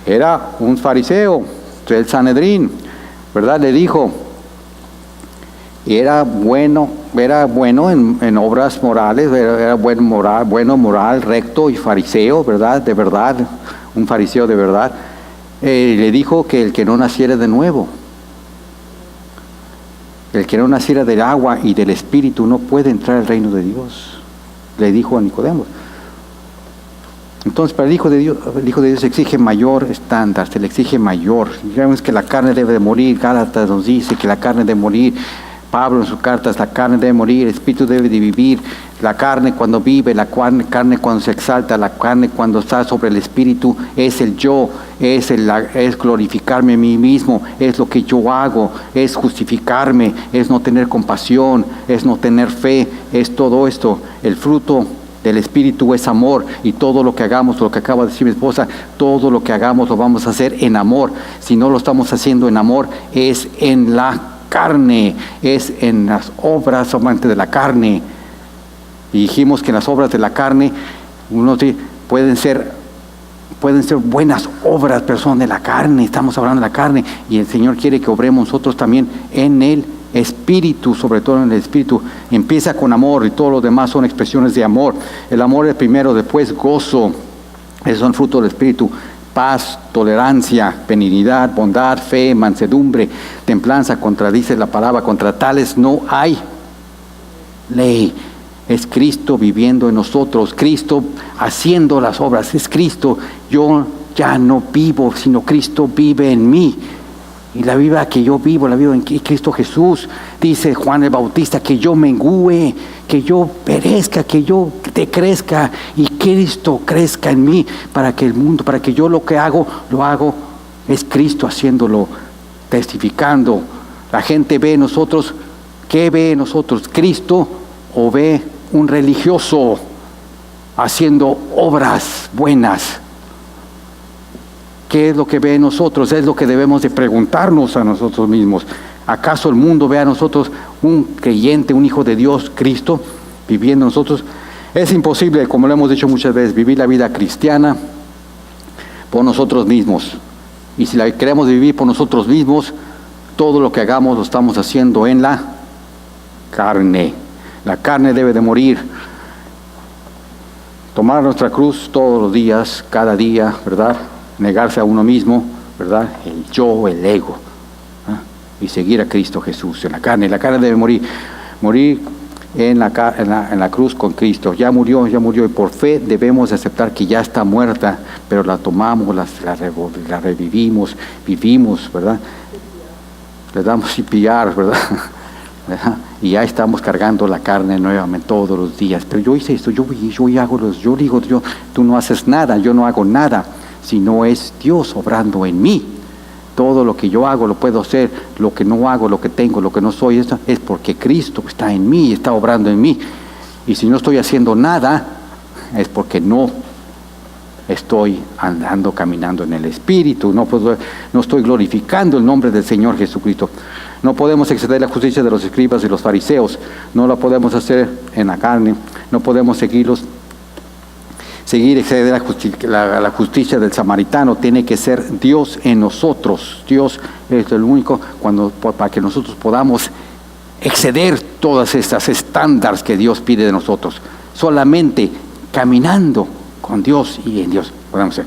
Era un fariseo del Sanedrín, ¿verdad? Le dijo, era bueno en obras morales, era bueno moral, recto y fariseo, ¿verdad? De verdad, un fariseo de verdad. Le dijo que el que no naciera de nuevo, el que no naciera del agua y del Espíritu no puede entrar al reino de Dios. Le dijo a Nicodemo. Entonces, para el Hijo de Dios se exige mayor estándar, se le exige mayor. Digamos que la carne debe de morir. Gálatas nos dice que la carne debe morir. Pablo en sus cartas, la carne debe morir, el Espíritu debe de vivir. La carne cuando vive, la carne cuando se exalta, la carne cuando está sobre el Espíritu, es el yo, es glorificarme a mí mismo, es lo que yo hago, es justificarme, es no tener compasión, es no tener fe, es todo esto. El fruto del Espíritu es amor, y todo lo que hagamos, lo que acaba de decir mi esposa, todo lo que hagamos lo vamos a hacer en amor. Si no lo estamos haciendo en amor, es en la carne, es en las obras solamente de la carne. Y dijimos que en las obras de la carne pueden ser buenas obras, pero son de la carne. Estamos hablando de la carne, y el Señor quiere que obremos nosotros también en el Espíritu, sobre todo en el Espíritu. Empieza con amor, y todo lo demás son expresiones de amor. El amor es primero, después gozo. Esos son frutos del Espíritu: paz, tolerancia, benignidad, bondad, fe, mansedumbre, templanza. Contradice la palabra, contra tales no hay ley. Es Cristo viviendo en nosotros, Cristo haciendo las obras, es Cristo. Yo ya no vivo, sino Cristo vive en mí. Y la vida que yo vivo, la vivo en Cristo Jesús. Dice Juan el Bautista, que yo mengüe, que yo perezca, que yo decrezca, y Cristo crezca en mí, para que yo lo que hago, es Cristo haciéndolo, testificando. La gente ve en nosotros, ¿qué ve en nosotros? ¿Cristo, o ve un religioso haciendo obras buenas? ¿Qué es lo que ve en nosotros? Es lo que debemos de preguntarnos a nosotros mismos. ¿Acaso el mundo ve a nosotros un creyente, un hijo de Dios, Cristo, viviendo en nosotros? Es imposible, como lo hemos dicho muchas veces, vivir la vida cristiana por nosotros mismos. Y si la queremos vivir por nosotros mismos, todo lo que hagamos lo estamos haciendo en la carne. La carne debe de morir. Tomar nuestra cruz todos los días, cada día, ¿verdad? Negarse a uno mismo, ¿verdad? El yo, el ego, ¿eh? Y seguir a Cristo Jesús en la carne. La carne debe morir en la cruz con Cristo. Ya murió, y por fe debemos aceptar que ya está muerta, pero la tomamos, la revivimos, vivimos, ¿verdad? Le damos CPR, ¿verdad? Y ya estamos cargando la carne nuevamente todos los días. Pero yo hice esto, yo digo, Dios, tú no haces nada, yo no hago nada, si no es Dios obrando en mí. Todo lo que yo hago lo puedo hacer, lo que no hago, lo que tengo, lo que no soy, es porque Cristo está en mí, está obrando en mí. Y si no estoy haciendo nada, es porque no estoy andando, caminando en el Espíritu, no estoy glorificando el nombre del Señor Jesucristo. No podemos exceder la justicia de los escribas y los fariseos, no la podemos hacer en la carne, no podemos seguir exceder la justicia del samaritano. Tiene que ser Dios en nosotros. Dios es el único para que nosotros podamos exceder todas estas estándares que Dios pide de nosotros. Solamente caminando con Dios y en Dios podemos ser.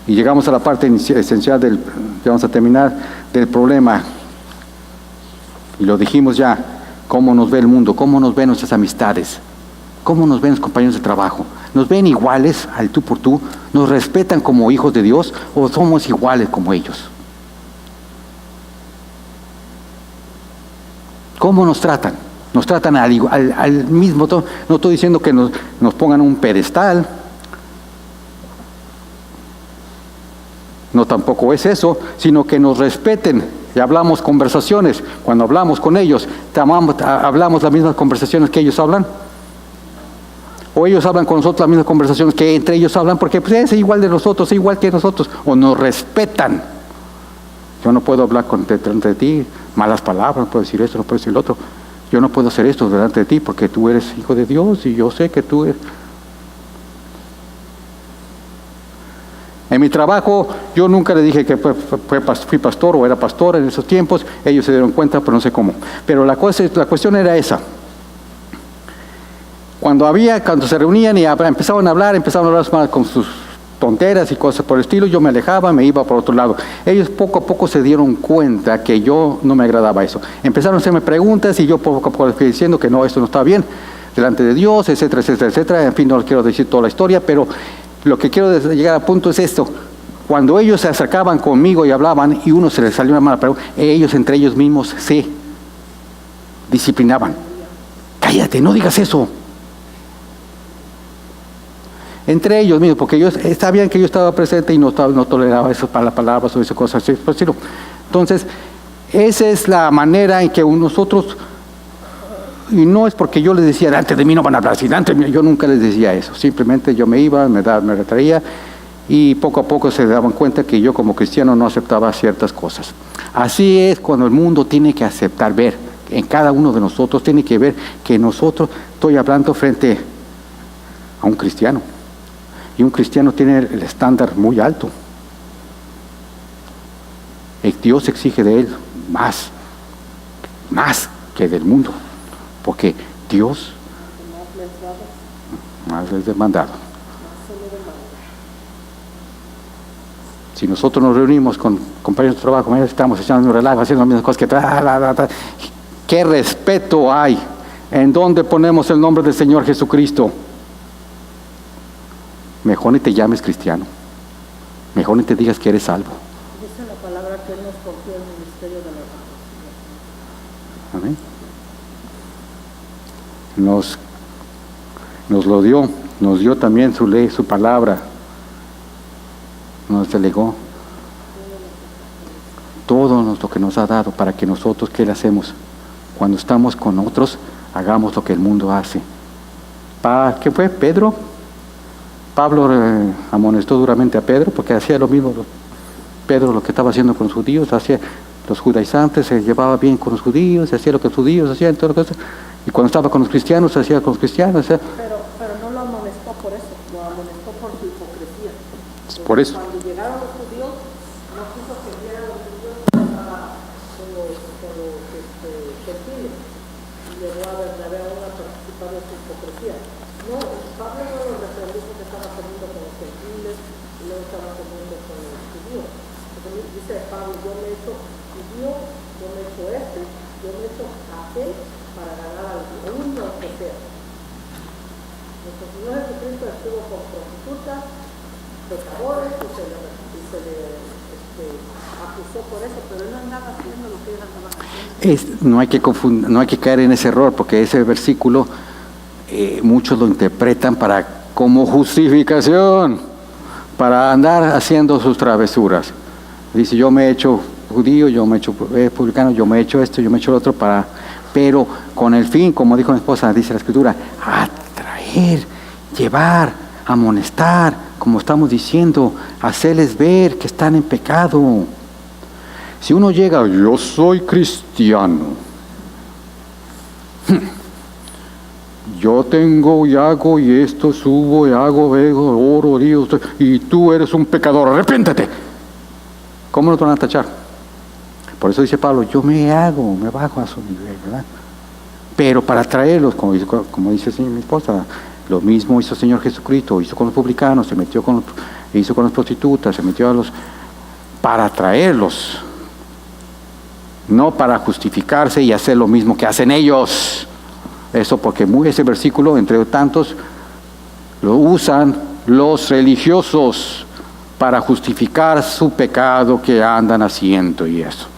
Y llegamos a la parte esencial vamos a terminar, del problema. Y lo dijimos ya: cómo nos ve el mundo, cómo nos ven nuestras amistades, cómo nos ven los compañeros de trabajo. ¿Nos ven iguales al tú por tú? ¿Nos respetan como hijos de Dios, o somos iguales como ellos? ¿Cómo nos tratan? Nos tratan al mismo tono. No estoy diciendo que nos pongan un pedestal. No, tampoco es eso, sino que nos respeten. Y hablamos conversaciones. Cuando hablamos con ellos, hablamos las mismas conversaciones que ellos hablan. O ellos hablan con nosotros las mismas conversaciones que entre ellos hablan, porque pues, es igual de nosotros, es igual que nosotros. O nos respetan. Yo no puedo hablar delante de ti malas palabras, no puedo decir esto, no puedo decir lo otro. Yo no puedo hacer esto delante de ti porque tú eres hijo de Dios y yo sé que tú eres. En mi trabajo, yo nunca le dije que fui pastor o era pastor en esos tiempos. Ellos se dieron cuenta, pero no sé cómo. Pero la cuestión era esa. Cuando se reunían y empezaban a hablar más con sus tonteras y cosas por el estilo, yo me alejaba, me iba por otro lado. Ellos poco a poco se dieron cuenta que yo no me agradaba eso. Empezaron a hacerme preguntas y yo poco a poco fui diciendo que no, esto no estaba bien delante de Dios, etcétera, etcétera, etcétera. En fin, no les quiero decir toda la historia, pero lo que quiero llegar a punto es esto. Cuando ellos se acercaban conmigo y hablaban y uno se les salió una mala pregunta, ellos entre ellos mismos se disciplinaban. Cállate, no digas eso. Entre ellos mismos, porque ellos sabían que yo estaba presente y no toleraba eso para las palabras o esas cosas así. Entonces, esa es la manera en que nosotros, y no es porque yo les decía, delante de mí no van a hablar así, yo nunca les decía eso. Simplemente yo me iba, me retraía, y poco a poco se daban cuenta que yo como cristiano no aceptaba ciertas cosas. Así es cuando el mundo tiene que aceptar, ver, en cada uno de nosotros tiene que ver que nosotros, estoy hablando frente a un cristiano. Y un cristiano tiene el estándar muy alto. Dios exige de él más que del mundo, porque Dios más es demandado. Si nosotros nos reunimos con compañeros de trabajo, estamos echando un relajo, haciendo las mismas cosas que ¿qué respeto hay? ¿En dónde ponemos el nombre del Señor Jesucristo? Mejor ni te llames cristiano. Mejor ni te digas que eres salvo. Dice la palabra que Él nos confió el ministerio de la Amén. Nos dio también su ley, su palabra. Nos delegó todo lo que nos ha dado para que nosotros, ¿qué le hacemos? Cuando estamos con otros, hagamos lo que el mundo hace. ¿Qué fue? Pablo amonestó duramente a Pedro porque hacía lo mismo. Pedro lo que estaba haciendo con los judíos, hacía los judaizantes, se llevaba bien con los judíos, hacía lo que los judíos hacían, todo lo que y cuando estaba con los cristianos, hacía con los cristianos. Pero no lo amonestó por eso, lo amonestó por su hipocresía. Por eso. Cuando llegaron los judíos, no quiso que vieran los judíos con los gentiles. Llegó a Bernabé a participar de su hipocresía. No, Pablo no lo reprendió porque estaba comiendo con los gentiles y no estaba comiendo con los judíos. Porque dice Pablo, yo me he hecho judío, yo me he hecho yo me he hecho aquel para ganar al uno que sea. Nuestro Señor Jesucristo estuvo con prostitutas, pecadores, y se le acusó por eso, pero él no andaba haciendo lo que ellos andaban haciendo. No hay que caer en ese error, porque ese versículo muchos lo interpretan como justificación para andar haciendo sus travesuras. Dice, yo me he hecho judío, yo me he hecho publicano, yo me he hecho esto, yo me he hecho lo otro, pero con el fin, como dijo mi esposa, dice la Escritura, atraer, llevar, amonestar, como estamos diciendo, hacerles ver que están en pecado. Si uno llega, yo soy cristiano, yo tengo y hago y esto, subo y hago, veo, oro, Dios, y tú eres un pecador, arrepiéntete. ¿Cómo nos van a tachar? Por eso dice Pablo, yo me bajo a su nivel, ¿verdad? Pero para traerlos, como dice mi esposa, lo mismo hizo el Señor Jesucristo, hizo con los publicanos, hizo con las prostitutas, se metió para traerlos, no para justificarse y hacer lo mismo que hacen ellos. Eso porque ese versículo, entre tantos, lo usan los religiosos para justificar su pecado que andan haciendo y eso.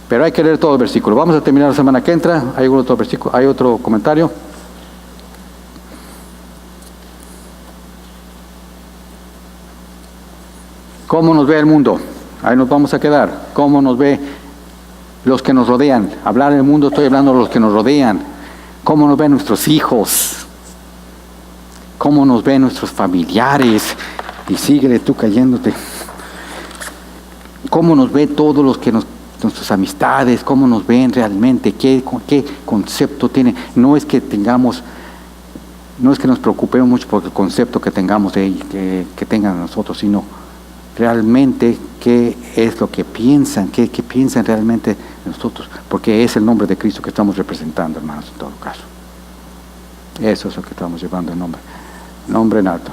Pero hay que leer todo el versículo. Vamos a terminar la semana que entra. ¿Hay otro versículo? ¿Hay otro comentario? ¿Cómo nos ve el mundo? Ahí nos vamos a quedar. ¿Cómo nos ve los que nos rodean? Hablar del mundo, estoy hablando de los que nos rodean. ¿Cómo nos ven nuestros hijos? ¿Cómo nos ven nuestros familiares? Y síguele tú cayéndote. ¿Cómo nos ve todos los que nuestras amistades? ¿Cómo nos ven realmente? ¿Qué concepto tienen? No es que nos preocupemos mucho por el concepto que tengamos de ellos, que tengan nosotros, sino realmente qué es lo que piensan, qué piensan realmente de nosotros, porque es el nombre de Cristo que estamos representando, hermanos, en todo caso. Eso es lo que estamos llevando en nombre en alto.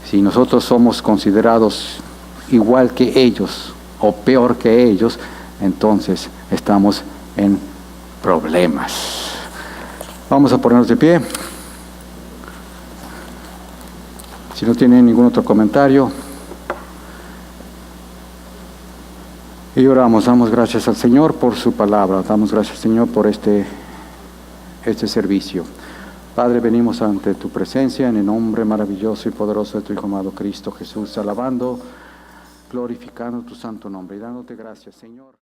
Si nosotros somos considerados igual que ellos o peor que ellos, entonces estamos en problemas. Vamos a ponernos de pie. Si no tienen ningún otro comentario, y oramos, damos gracias al Señor por su palabra, damos gracias, Señor, por este servicio. Padre, venimos ante tu presencia en el nombre maravilloso y poderoso de tu Hijo amado Cristo Jesús, alabando, glorificando tu santo nombre y dándote gracias, Señor.